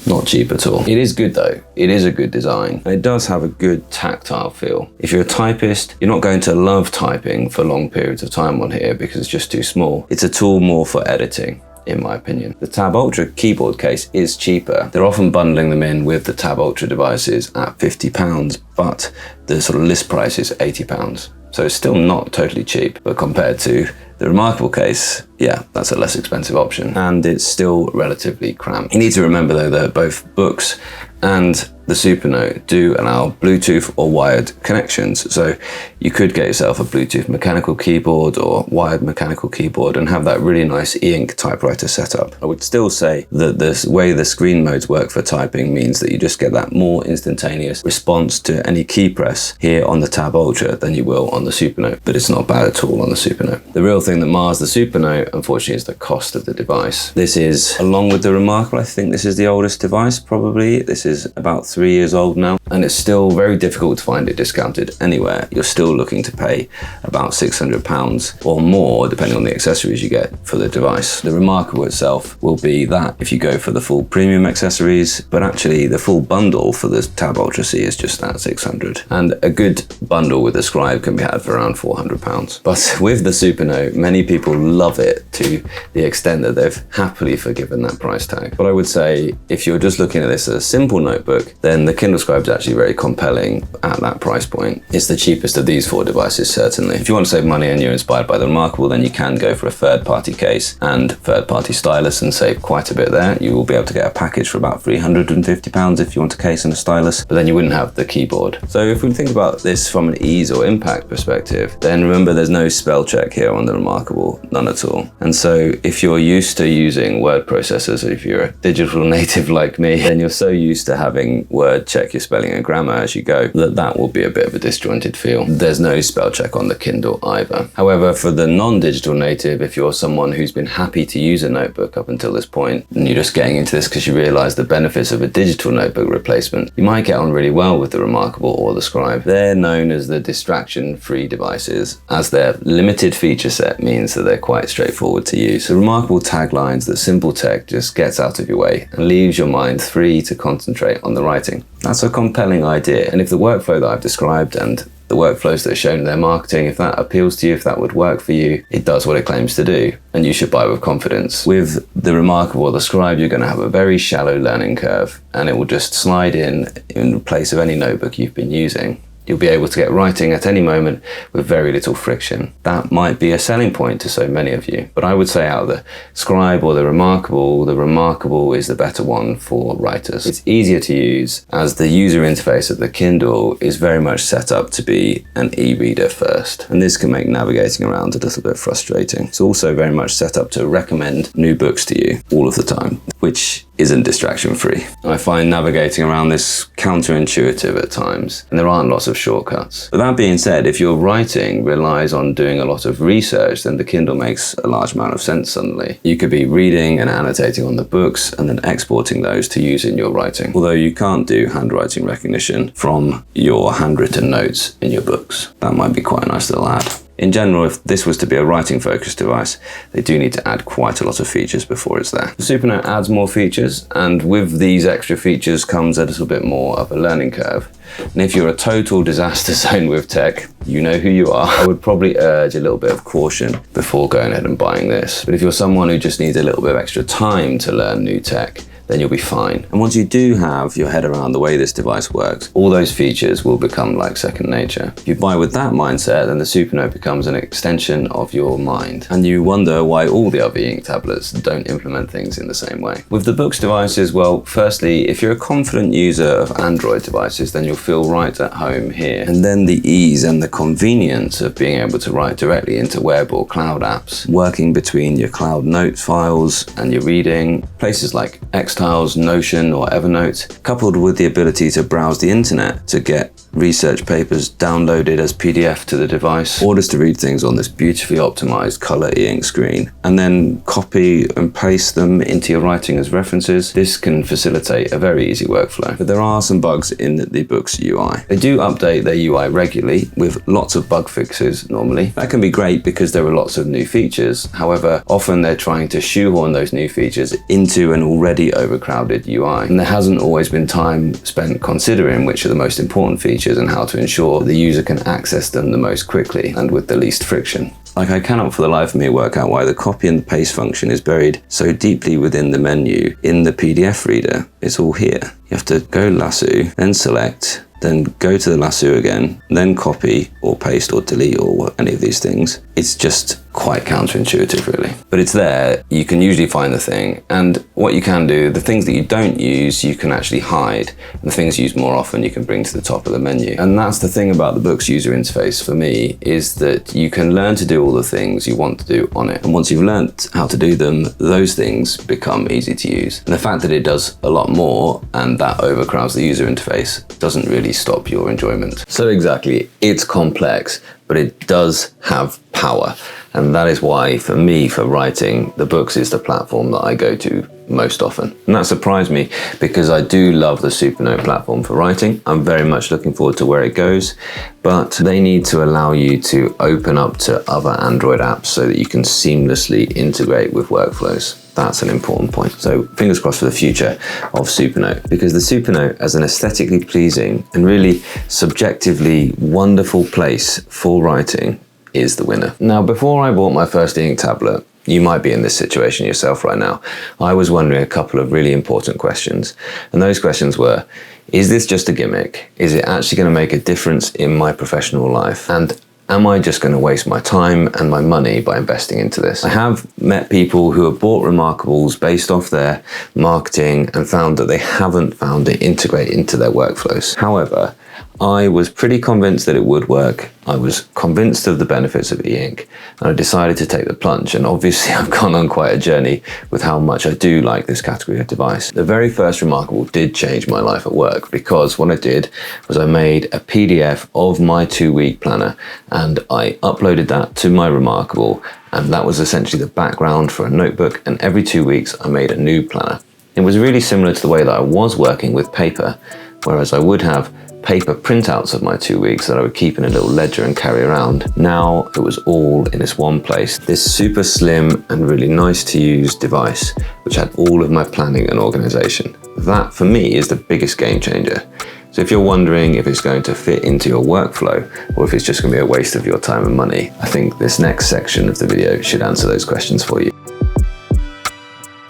Not cheap at all. It is good though. It is a good design. It does have a good tactile feel. If you're a typist, you're not going to love typing for long periods of time on here because it's just too small. It's a tool more for editing, in my opinion. The Tab Ultra keyboard case is cheaper. They're often bundling them in with the Tab Ultra devices at £50, but the sort of list price is £80. So it's still not totally cheap, but compared to the Remarkable case, yeah, that's a less expensive option, and it's still relatively cramped. You need to remember though that both Boox and the Supernote do allow Bluetooth or wired connections. So you could get yourself a Bluetooth mechanical keyboard or wired mechanical keyboard and have that really nice Eink typewriter setup. I would still say that the way the screen modes work for typing means that you just get that more instantaneous response to any key press here on the Tab Ultra than you will on the Supernote, but it's not bad at all on the Supernote. The real thing that mars the Supernote, unfortunately, is the cost of the device. This is, along with the Remarkable, I think this is the oldest device probably. This is about 3 years old now, and it's still very difficult to find it discounted anywhere. You're still looking to pay about £600 or more, depending on the accessories you get for the device. The Remarkable itself will be that if you go for the full premium accessories, but actually the full bundle for the Tab Ultra C is just that, 600. And a good bundle with the Scribe can be had for around £400. But with the Supernote, many people love it to the extent that they've happily forgiven that price tag. But I would say if you're just looking at this as a simple notebook, then the Kindle Scribe is actually very compelling at that price point. It's the cheapest of these four devices, certainly. If you want to save money and you're inspired by the Remarkable, then you can go for a third-party case and third-party stylus and save quite a bit there. You will be able to get a package for about £350 if you want a case and a stylus, but then you wouldn't have the keyboard. So if we think about this from an ease or impact perspective, then remember there's no spell check here on the Remarkable, none at all. And so if you're used to using word processors, or if you're a digital native like me, then you're so used to having Word check your spelling and grammar as you go that will be a bit of a disjointed feel. There's no spell check on the Kindle either. However, for the non-digital native, if you're someone who's been happy to use a notebook up until this point, and you're just getting into this because you realize the benefits of a digital notebook replacement, you might get on really well with the Remarkable or the Scribe. They're known as the distraction-free devices, as their limited feature set means that they're quite straightforward to use. The Remarkable taglines that simple tech just gets out of your way and leaves your mind free to concentrate on the writing. That's a compelling idea, and if the workflow that I've described and the workflows that are shown in their marketing, if that appeals to you, if that would work for you, it does what it claims to do, and you should buy with confidence. With the Remarkable or the Scribe, you're going to have a very shallow learning curve, and it will just slide in place of any notebook you've been using. You'll be able to get writing at any moment with very little friction. That might be a selling point to so many of you. But I would say out of the Scribe or the Remarkable is the better one for writers. It's easier to use as the user interface of the Kindle is very much set up to be an e-reader first. And this can make navigating around a little bit frustrating. It's also very much set up to recommend new books to you all of the time, which isn't distraction free. I find navigating around this counterintuitive at times, and there aren't lots of shortcuts. But that being said, if your writing relies on doing a lot of research, then the Kindle makes a large amount of sense suddenly. You could be reading and annotating on the books and then exporting those to use in your writing. Although you can't do handwriting recognition from your handwritten notes in your books. That might be quite a nice little add. In general, if this was to be a writing-focused device, they do need to add quite a lot of features before it's there. The Supernote adds more features, and with these extra features comes a little bit more of a learning curve. And if you're a total disaster zone with tech, you know who you are. I would probably urge a little bit of caution before going ahead and buying this. But if you're someone who just needs a little bit of extra time to learn new tech, then you'll be fine. And once you do have your head around the way this device works, all those features will become like second nature. If you buy with that mindset, then the Supernote becomes an extension of your mind. And you wonder why all the other Eink tablets don't implement things in the same way. With the Boox devices, well, firstly, if you're a confident user of Android devices, then you'll feel right at home here. And then the ease and the convenience of being able to write directly into web or cloud apps, working between your cloud notes files and your reading, places like Xtiles, Notion or Evernote, coupled with the ability to browse the internet to get research papers downloaded as PDF to the device, or just to read things on this beautifully optimized color e-ink screen, and then copy and paste them into your writing as references. This can facilitate a very easy workflow. But there are some bugs in the Boox UI. They do update their UI regularly with lots of bug fixes normally. That can be great because there are lots of new features. However, often they're trying to shoehorn those new features into an already overcrowded UI. And there hasn't always been time spent considering which are the most important features and how to ensure the user can access them the most quickly and with the least friction. Like, I cannot for the life of me work out why the copy and the paste function is buried so deeply within the menu in the PDF reader. It's all here. You have to go lasso, then select, then go to the lasso again, then copy or paste or delete or any of these things. It's just quite counterintuitive really. But it's there, you can usually find the thing, and what you can do, the things that you don't use, you can actually hide, and the things used more often you can bring to the top of the menu. And that's the thing about the Boox user interface for me, is that you can learn to do all the things you want to do on it. And once you've learnt how to do them, those things become easy to use. And the fact that it does a lot more and that overcrowds the user interface doesn't really stop your enjoyment. So exactly, it's complex, but it does have power. And that is why, for me, for writing, the Boox is the platform that I go to most often. And that surprised me because I do love the Supernote platform for writing. I'm very much looking forward to where it goes, but they need to allow you to open up to other Android apps so that you can seamlessly integrate with workflows. That's an important point. So fingers crossed for the future of Supernote, because the Supernote as an aesthetically pleasing and really subjectively wonderful place for writing is the winner. Now, before I bought my first Eink tablet, you might be in this situation yourself right now, I was wondering a couple of really important questions. And those questions were, is this just a gimmick? Is it actually going to make a difference in my professional life? And am I just going to waste my time and my money by investing into this? I have met people who have bought Remarkables based off their marketing and found that they haven't found it integrate into their workflows. However, I was pretty convinced that it would work. I was convinced of the benefits of Eink, and I decided to take the plunge. And obviously I've gone on quite a journey with how much I do like this category of device. The very first Remarkable did change my life at work, because what I did was I made a PDF of my 2-week planner and I uploaded that to my Remarkable, and that was essentially the background for a notebook, and every 2 weeks I made a new planner. It was really similar to the way that I was working with paper, whereas I would have paper printouts of my 2 weeks that I would keep in a little ledger and carry around. Now it was all in this one place. This super slim and really nice to use device, which had all of my planning and organization. That for me is the biggest game changer. So if you're wondering if it's going to fit into your workflow or if it's just going to be a waste of your time and money, I think this next section of the video should answer those questions for you.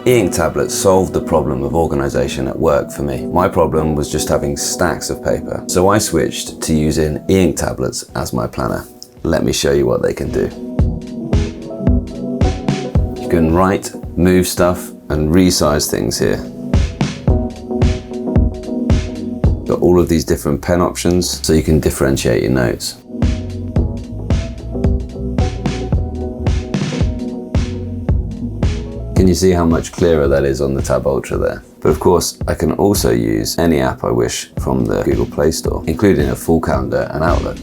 Eink tablets solved the problem of organization at work for me. My problem was just having stacks of paper. So I switched to using Eink tablets as my planner. Let me show you what they can do. You can write, move stuff, and resize things here. Got all of these different pen options so you can differentiate your notes. Can you see how much clearer that is on the Tab Ultra there? But of course, I can also use any app I wish from the Google Play Store, including a full calendar and Outlook.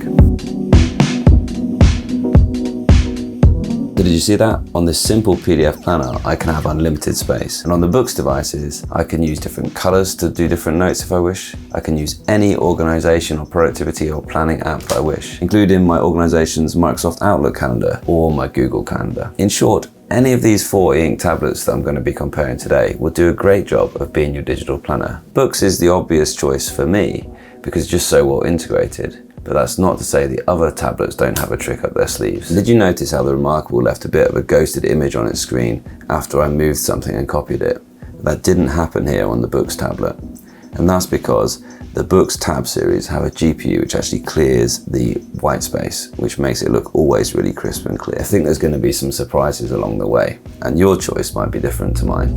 So did you see that? On this simple PDF planner, I can have unlimited space. And on the Boox devices, I can use different colors to do different notes if I wish. I can use any organization or productivity or planning app that I wish, including my organization's Microsoft Outlook calendar or my Google Calendar. In short, any of these 4 Eink tablets that I'm going to be comparing today will do a great job of being your digital planner. Boox is the obvious choice for me because it's just so well integrated. But that's not to say the other tablets don't have a trick up their sleeves. Did you notice how the Remarkable left a bit of a ghosted image on its screen after I moved something and copied it? That didn't happen here on the Boox tablet. And that's because the Boox Tab series have a GPU which actually clears the white space, which makes it look always really crisp and clear. I think there's going to be some surprises along the way, and your choice might be different to mine.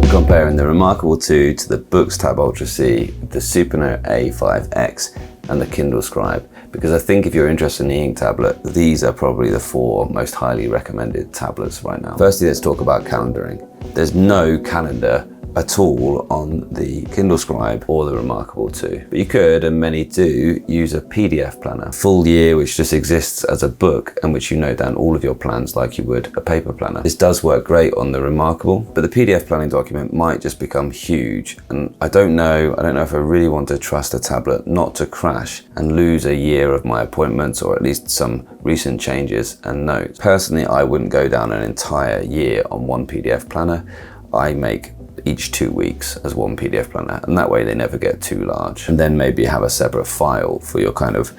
Comparing the Remarkable 2 to the Boox Tab Ultra C, the Supernote A5X and the Kindle Scribe, because I think if you're interested in the Eink tablet, these are probably the 4 most highly recommended tablets right now. Firstly, let's talk about calendaring. There's no calendar at all on the Kindle Scribe or the Remarkable 2. But you could, and many do, use a PDF planner, full year, which just exists as a book and which you note down all of your plans like you would a paper planner. This does work great on the Remarkable, but the PDF planning document might just become huge. And I don't know if I really want to trust a tablet not to crash and lose a year of my appointments or at least some recent changes and notes. Personally, I wouldn't go down an entire year on one PDF planner. I make each 2 weeks as one PDF planner, and that way they never get too large. And then maybe have a separate file for your kind of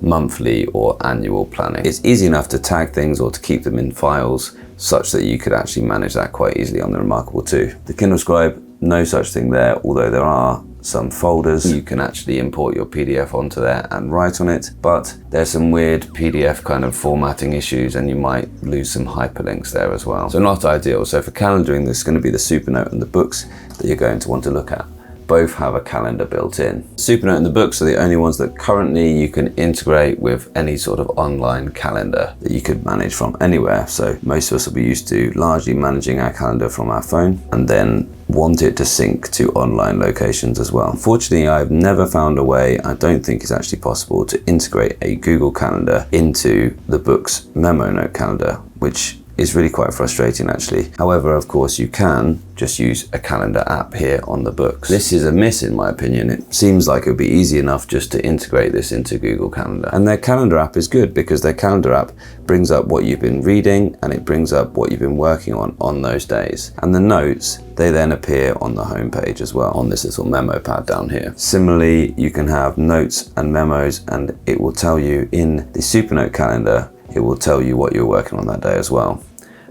monthly or annual planning. It's easy enough to tag things or to keep them in files such that you could actually manage that quite easily on the Remarkable 2. The Kindle Scribe, no such thing there, although there are some folders. You can actually import your PDF onto there and write on it, but there's some weird PDF kind of formatting issues and you might lose some hyperlinks there as well. So not ideal. So for calendaring, there's going to be the Supernote and the Boox that you're going to want to look at. Both have a calendar built in. Supernote and the Boox are the only ones that currently you can integrate with any sort of online calendar that you could manage from anywhere. So most of us will be used to largely managing our calendar from our phone and then want it to sync to online locations as well. Unfortunately, I've never found a way, I don't think it's actually possible, to integrate a Google Calendar into the Boox memo note calendar, which is really quite frustrating actually. However, of course, you can just use a calendar app here on the Boox. This is a miss in my opinion. It seems like it would be easy enough just to integrate this into Google Calendar. And their calendar app is good because their calendar app brings up what you've been reading and it brings up what you've been working on those days. And the notes, they then appear on the home page as well on this little memo pad down here. Similarly, you can have notes and memos and it will tell you in the Supernote calendar, it will tell you what you're working on that day as well.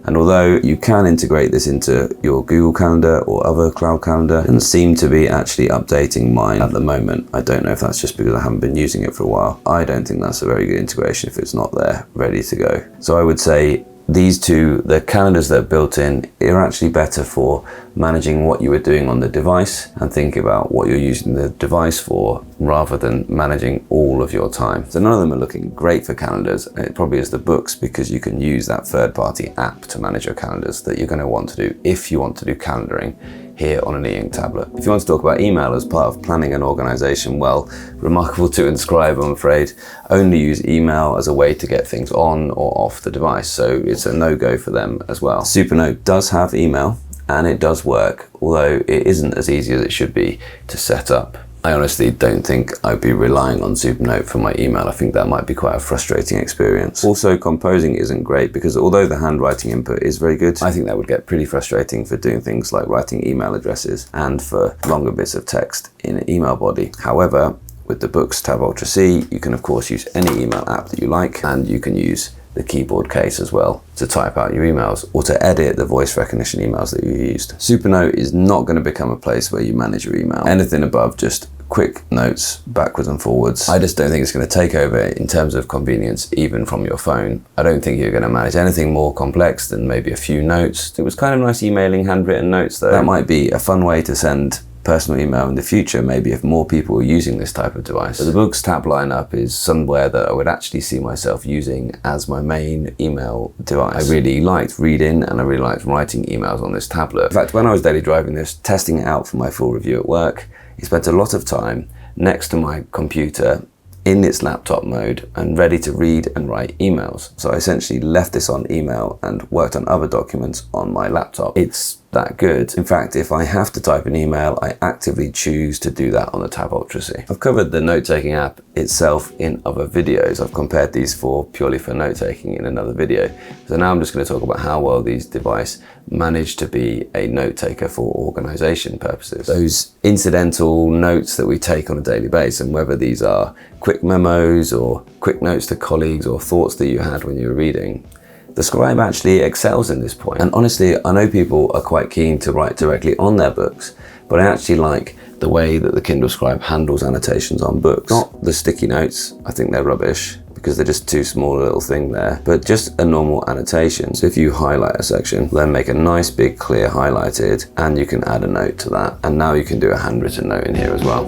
And although you can integrate this into your Google Calendar or other cloud calendar, it doesn't seem to be actually updating mine at the moment. I don't know if that's just because I haven't been using it for a while. I don't think that's a very good integration if it's not there ready to go. So I would say these two, the calendars that are built in, are actually better for managing what you were doing on the device and thinking about what you're using the device for rather than managing all of your time. So none of them are looking great for calendars, and it probably is the Boox because you can use that third-party app to manage your calendars that you're going to want to do if you want to do calendaring here on an e-ink tablet. If you want to talk about email as part of planning and organization, well, Remarkable2 and Scribe, I'm afraid, only use email as a way to get things on or off the device, so it's a no-go for them as well. Supernote does have email and it does work, although it isn't as easy as it should be to set up. I honestly don't think I'd be relying on Supernote for my email. I think that might be quite a frustrating experience. Also, composing isn't great because although the handwriting input is very good, I think that would get pretty frustrating for doing things like writing email addresses and for longer bits of text in an email body. However, with the Boox Tab Ultra C, you can of course use any email app that you like, and you can use the keyboard case as well to type out your emails or to edit the voice recognition emails that you used. Supernote is not going to become a place where you manage your email. Anything above just quick notes backwards and forwards, I just don't think it's going to take over in terms of convenience even from your phone. I don't think you're going to manage anything more complex than maybe a few notes. It was kind of nice emailing handwritten notes though. That might be a fun way to send personal email in the future, maybe if more people are using this type of device. So the Boox tab lineup is somewhere that I would actually see myself using as my main email device. I really liked reading and I really liked writing emails on this tablet. In fact, when I was daily driving this, testing it out for my full review at work, I spent a lot of time next to my computer in its laptop mode and ready to read and write emails. So I essentially left this on email and worked on other documents on my laptop. It's that good. In fact, if I have to type an email, I actively choose to do that on the Tab Ultra C. I've covered the note-taking app itself in other videos. I've compared these four purely for note-taking in another video. So now I'm just going to talk about how well these devices manage to be a note-taker for organization purposes. Those incidental notes that we take on a daily basis, and whether these are quick memos or quick notes to colleagues or thoughts that you had when you were reading, the Scribe actually excels in this point. And honestly, I know people are quite keen to write directly on their books, but I actually like the way that the Kindle Scribe handles annotations on books. Not the sticky notes, I think they're rubbish because they're just too small a little thing there, but just a normal annotation. So if you highlight a section, then make a nice big clear highlighted, and you can add a note to that. And now you can do a handwritten note in here as well.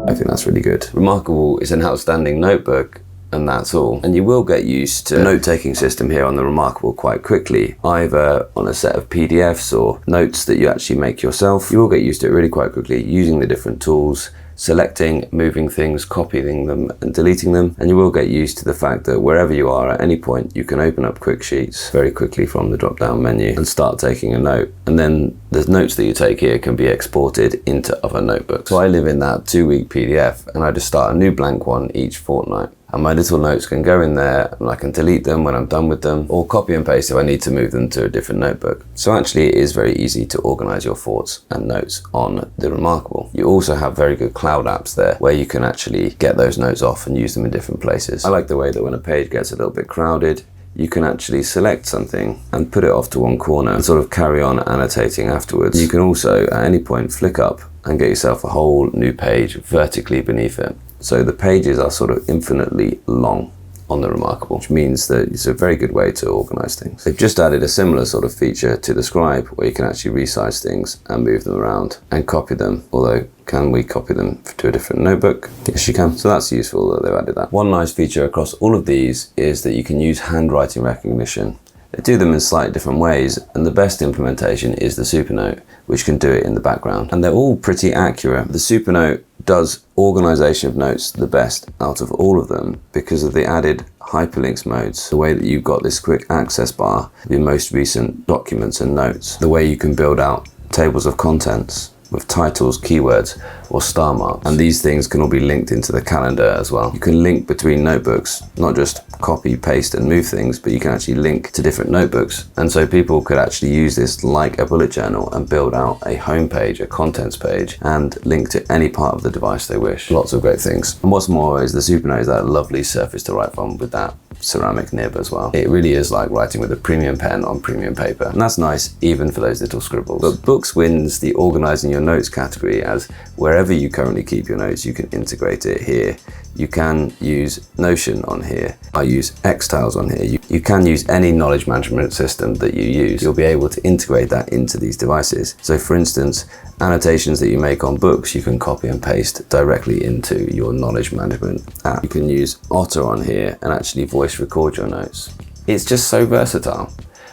I think that's really good. Remarkable is an outstanding notebook, and that's all. And you will get used to the note-taking system here on the Remarkable quite quickly, either on a set of PDFs or notes that you actually make yourself. You will get used to it really quite quickly using the different tools, selecting, moving things, copying them and deleting them. And you will get used to the fact that wherever you are at any point, you can open up quick sheets very quickly from the drop-down menu and start taking a note. And then the notes that you take here can be exported into other notebooks. So I live in that 2-week PDF, and I just start a new blank one each fortnight. And my little notes can go in there and I can delete them when I'm done with them, or copy and paste if I need to move them to a different notebook. So actually it is very easy to organize your thoughts and notes on the Remarkable. You also have very good cloud apps there where you can actually get those notes off and use them in different places. I like the way that when a page gets a little bit crowded, you can actually select something and put it off to one corner and sort of carry on annotating afterwards. You can also at any point flick up and get yourself a whole new page vertically beneath it. So the pages are sort of infinitely long on the Remarkable, which means that it's a very good way to organize things. They've just added a similar sort of feature to the Scribe where you can actually resize things and move them around and copy them. Although, can we copy them to a different notebook? Yes, you can. So that's useful that they've added that. One nice feature across all of these is that you can use handwriting recognition. They do them in slightly different ways, and the best implementation is the Supernote, which can do it in the background. And they're all pretty accurate. The Supernote does organization of notes the best out of all of them because of the added hyperlinks modes, the way that you've got this quick access bar of your most recent documents and notes, the way you can build out tables of contents with titles, keywords, or star marks. And these things can all be linked into the calendar as well. You can link between notebooks, not just copy, paste, and move things, but you can actually link to different notebooks. And so people could actually use this like a bullet journal and build out a home page, a contents page, and link to any part of the device they wish. Lots of great things. And what's more is the Supernote is that lovely surface to write from with that ceramic nib as well. It really is like writing with a premium pen on premium paper, and that's nice even for those little scribbles. But Boox wins the organizing your notes category, as wherever you currently keep your notes, you can integrate it here. You can use Notion on here. I use Xtiles on here. You can use any knowledge management system that you use. You'll be able to integrate that into these devices. So for instance, annotations that you make on Boox, you can copy and paste directly into your knowledge management app. You can use Otter on here and actually voice record your notes. It's just so versatile.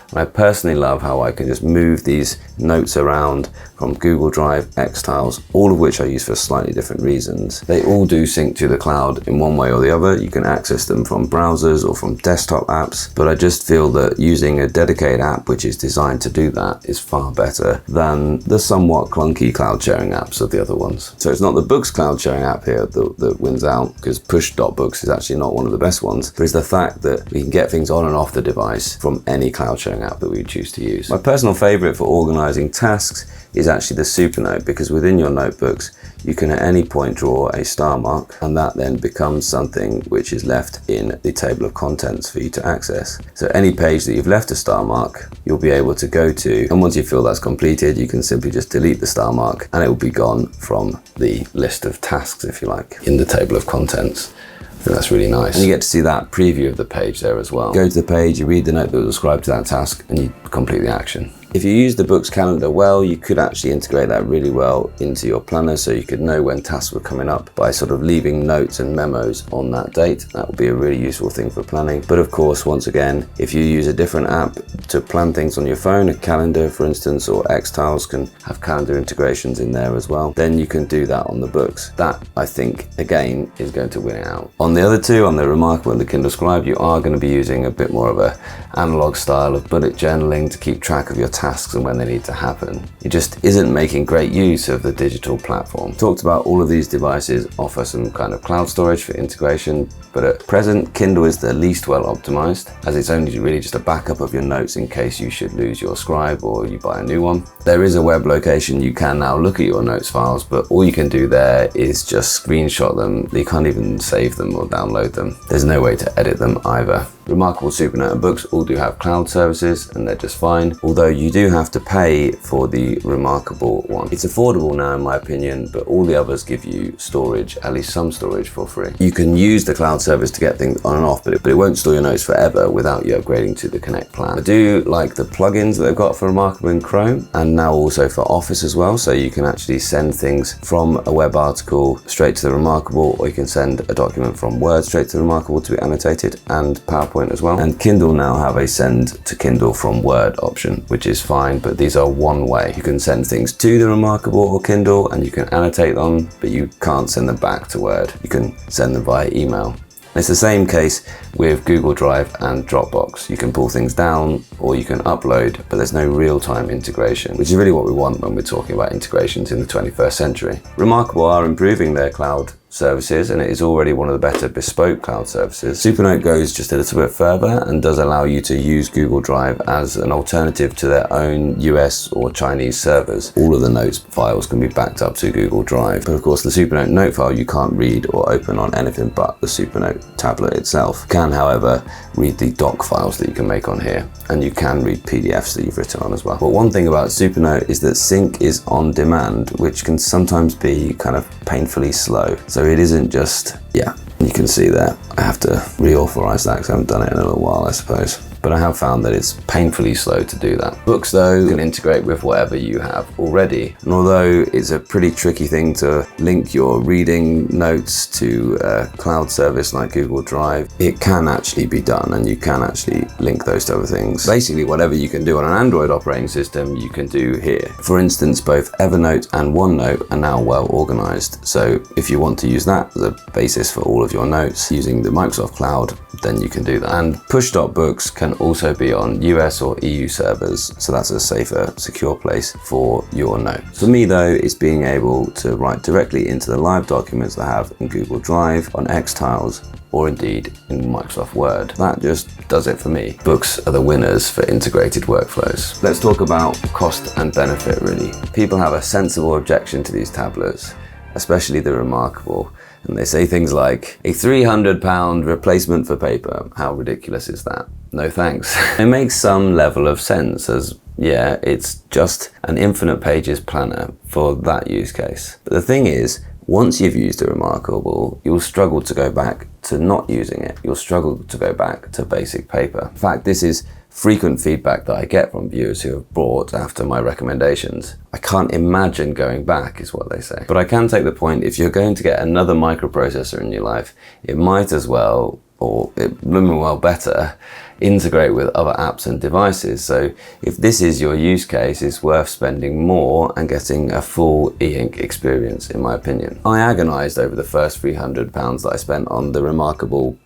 And I personally love how I can just move these notes around from Google Drive, Xtiles, all of which I use for slightly different reasons. They all do sync to the cloud in one way or the other. You can access them from browsers or from desktop apps, but I just feel that using a dedicated app which is designed to do that is far better than the somewhat clunky cloud sharing apps of the other ones. So it's not the Boox cloud sharing app here that wins out, because push.books is actually not one of the best ones, but it's the fact that we can get things on and off the device from any cloud sharing app that we choose to use. My personal favorite for organizing tasks is actually the Supernote, because within your notebooks you can at any point draw a star mark, and that then becomes something which is left in the table of contents for you to access. So any page that you've left a star mark, you'll be able to go to, and once you feel that's completed, you can simply just delete the star mark and it will be gone from the list of tasks, if you like, in the table of contents. I think that's really nice. And you get to see that preview of the page there as well. Go to the page, you read the note that was ascribed to that task, and you complete the action. If you use the Boox calendar well, you could actually integrate that really well into your planner, so you could know when tasks were coming up by sort of leaving notes and memos on that date. That would be a really useful thing for planning. But of course, once again, if you use a different app to plan things on your phone, a calendar for instance, or Xtiles can have calendar integrations in there as well, then you can do that on the Boox. That, I think, again, is going to win it out. On the other two, on the Remarkable and the Kindle Scribe, you are going to be using a bit more of a analog style of bullet journaling to keep track of your tasks and when they need to happen. It just isn't making great use of the digital platform. Talked about all of these devices offer some kind of cloud storage for integration, but at present Kindle is the least well optimized, as it's only really just a backup of your notes in case you should lose your Scribe or you buy a new one. There is a web location you can now look at your notes files, but all you can do there is just screenshot them. You can't even save them or download them. There's no way to edit them either. Remarkable, Supernote and Boox all do have cloud services and they're just fine, although you do have to pay for the Remarkable one. It's affordable now in my opinion, but all the others give you storage, at least some storage, for free. You can use the cloud service to get things on and off, but it won't store your notes forever without you upgrading to the Connect plan. I do like the plugins that they've got for Remarkable in Chrome, and now also for Office as well, so you can actually send things from a web article straight to the Remarkable, or you can send a document from Word straight to the Remarkable to be annotated, and PowerPoint as well. And Kindle now have a send to Kindle from Word option, which is fine, but these are one way. You can send things to the Remarkable or Kindle and you can annotate them, but you can't send them back to Word. You can send them via email. It's the same case with Google Drive and Dropbox. You can pull things down or you can upload, but there's no real-time integration, which is really what we want when we're talking about integrations in the 21st century. Remarkable are improving their cloud services, and it is already one of the better bespoke cloud services. Supernote goes just a little bit further and does allow you to use Google Drive as an alternative to their own US or Chinese servers. All of the notes files can be backed up to Google Drive, but of course the Supernote note file you can't read or open on anything but the Supernote tablet itself. You can, however, read the doc files that you can make on here, and you can read PDFs that you've written on as well. But one thing about Supernote is that sync is on demand, which can sometimes be kind of painfully slow. So it isn't just, yeah, you can see there, I have to reauthorize that because I haven't done it in a little while, I suppose. But I have found that it's painfully slow to do that. Boox, though, can integrate with whatever you have already. And although it's a pretty tricky thing to link your reading notes to a cloud service like Google Drive, it can actually be done, and you can actually link those to other things. Basically, whatever you can do on an Android operating system, you can do here. For instance, both Evernote and OneNote are now well organized. So if you want to use that as a basis for all of your notes using the Microsoft Cloud, then you can do that. And push.books can also be on US or EU servers, so that's a safer, secure place for your notes. For me though, it's being able to write directly into the live documents I have in Google Drive, on Xtiles, or indeed in Microsoft Word. That just does it for me. Boox are the winners for integrated workflows. Let's talk about cost and benefit really. People have a sensible objection to these tablets, especially the Remarkable. And they say things like, a £300 replacement for paper. How ridiculous is that? No thanks. It makes some level of sense as, yeah, it's just an infinite pages planner for that use case. But the thing is, once you've used a Remarkable, you'll struggle to go back to not using it. You'll struggle to go back to basic paper. In fact, this is frequent feedback that I get from viewers who have bought after my recommendations. I can't imagine going back, is what they say. But I can take the point, if you're going to get another microprocessor in your life, it might as well, or it might well better, integrate with other apps and devices. So if this is your use case, it's worth spending more and getting a full Eink experience, in my opinion. I agonized over the first £300 that I spent on the Remarkable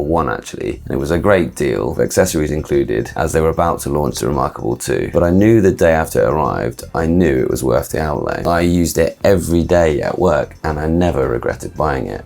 One actually, and it was a great deal, with accessories included, as they were about to launch the Remarkable 2. But I knew the day after it arrived, I knew it was worth the outlay. I used it every day at work and I never regretted buying it.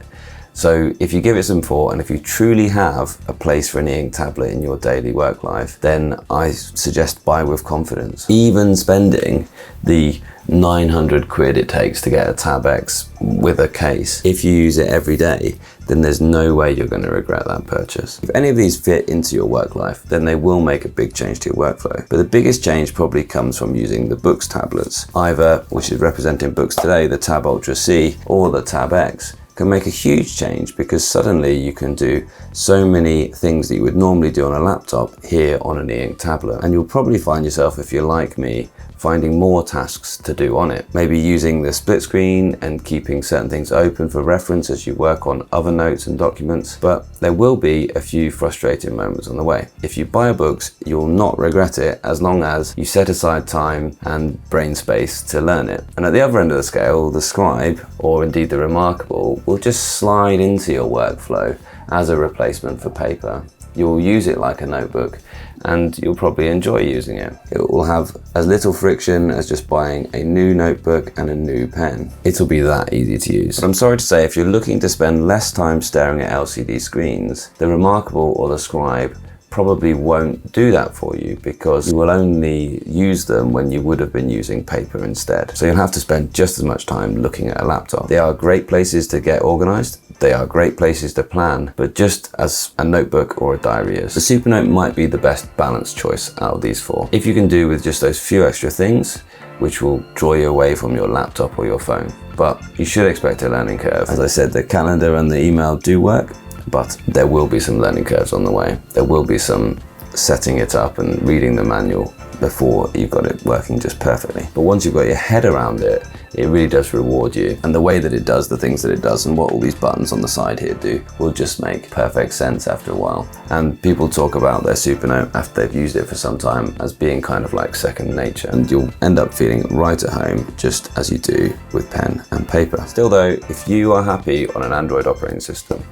So if you give it some thought, and if you truly have a place for an Eink tablet in your daily work life, then I suggest buy with confidence. Even spending the 900 quid it takes to get a Tab X with a case, if you use it every day, then there's no way you're going to regret that purchase. If any of these fit into your work life, then they will make a big change to your workflow. But the biggest change probably comes from using the Boox tablets, either, which is representing Boox today, the Tab Ultra C or the Tab X, can make a huge change, because suddenly you can do so many things that you would normally do on a laptop here on an Eink tablet. And you'll probably find yourself, if you're like me, finding more tasks to do on it. Maybe using the split screen and keeping certain things open for reference as you work on other notes and documents. But there will be a few frustrating moments on the way. If you buy a Boox, you'll not regret it as long as you set aside time and brain space to learn it. And at the other end of the scale, the Scribe, or indeed the Remarkable, will just slide into your workflow as a replacement for paper. You'll use it like a notebook, and you'll probably enjoy using it. It will have as little friction as just buying a new notebook and a new pen. It'll be that easy to use. But I'm sorry to say, if you're looking to spend less time staring at LCD screens, the Remarkable or the Scribe probably won't do that for you, because you will only use them when you would have been using paper instead. So you'll have to spend just as much time looking at a laptop. They are great places to get organized. They are great places to plan, but just as a notebook or a diary is. The Supernote might be the best balanced choice out of these four. If you can do with just those few extra things, which will draw you away from your laptop or your phone. But you should expect a learning curve. As I said, the calendar and the email do work, but there will be some learning curves on the way. There will be some setting it up and reading the manual before you've got it working just perfectly. But once you've got your head around it, it really does reward you. And the way that it does the things that it does and what all these buttons on the side here do will just make perfect sense after a while. And people talk about their Supernote after they've used it for some time as being kind of like second nature. And you'll end up feeling right at home, just as you do with pen and paper. Still though, if you are happy on an Android operating system,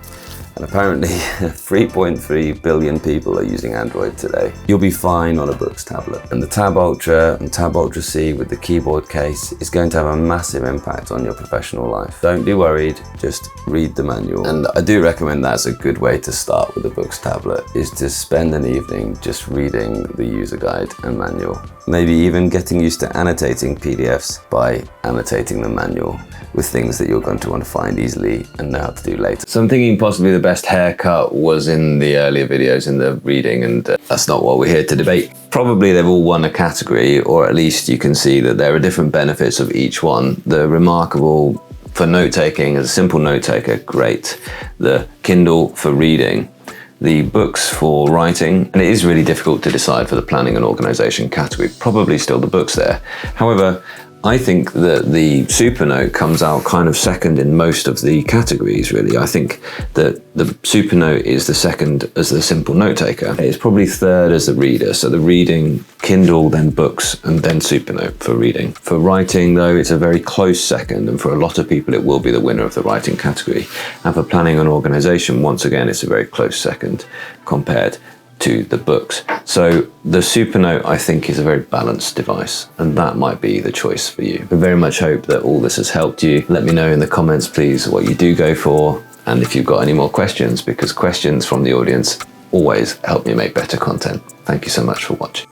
And apparently 3.3 billion people are using Android today. You'll be fine on a Boox tablet. And the Tab Ultra and Tab Ultra C with the keyboard case is going to have a massive impact on your professional life. Don't be worried, just read the manual. And I do recommend that's a good way to start with the Boox tablet, is to spend an evening just reading the user guide and manual. Maybe even getting used to annotating PDFs by annotating the manual with things that you're going to want to find easily and know how to do later. So I'm thinking possibly the best haircut was in the earlier videos in the reading, and that's not what we're here to debate. Probably they've all won a category, or at least you can see that there are different benefits of each one. The remarkable for note-taking, as a simple note-taker, great. The Kindle for reading. The Boox for writing, and it is really difficult to decide for the planning and organization category. Probably still the Boox there. However, I think that the Supernote comes out kind of second in most of the categories, really. I think that the Supernote is the second as the simple note taker. It's probably third as the reader. So the reading, Kindle, then Boox, and then Supernote for reading. For writing, though, it's a very close second, and for a lot of people, it will be the winner of the writing category. And for planning and organization, once again, it's a very close second compared to the Boox. So the Supernote, I think, is a very balanced device, and that might be the choice for you. I very much hope that all this has helped you. Let me know in the comments, please, what you do go for, and if you've got any more questions, because questions from the audience always help me make better content. Thank you so much for watching.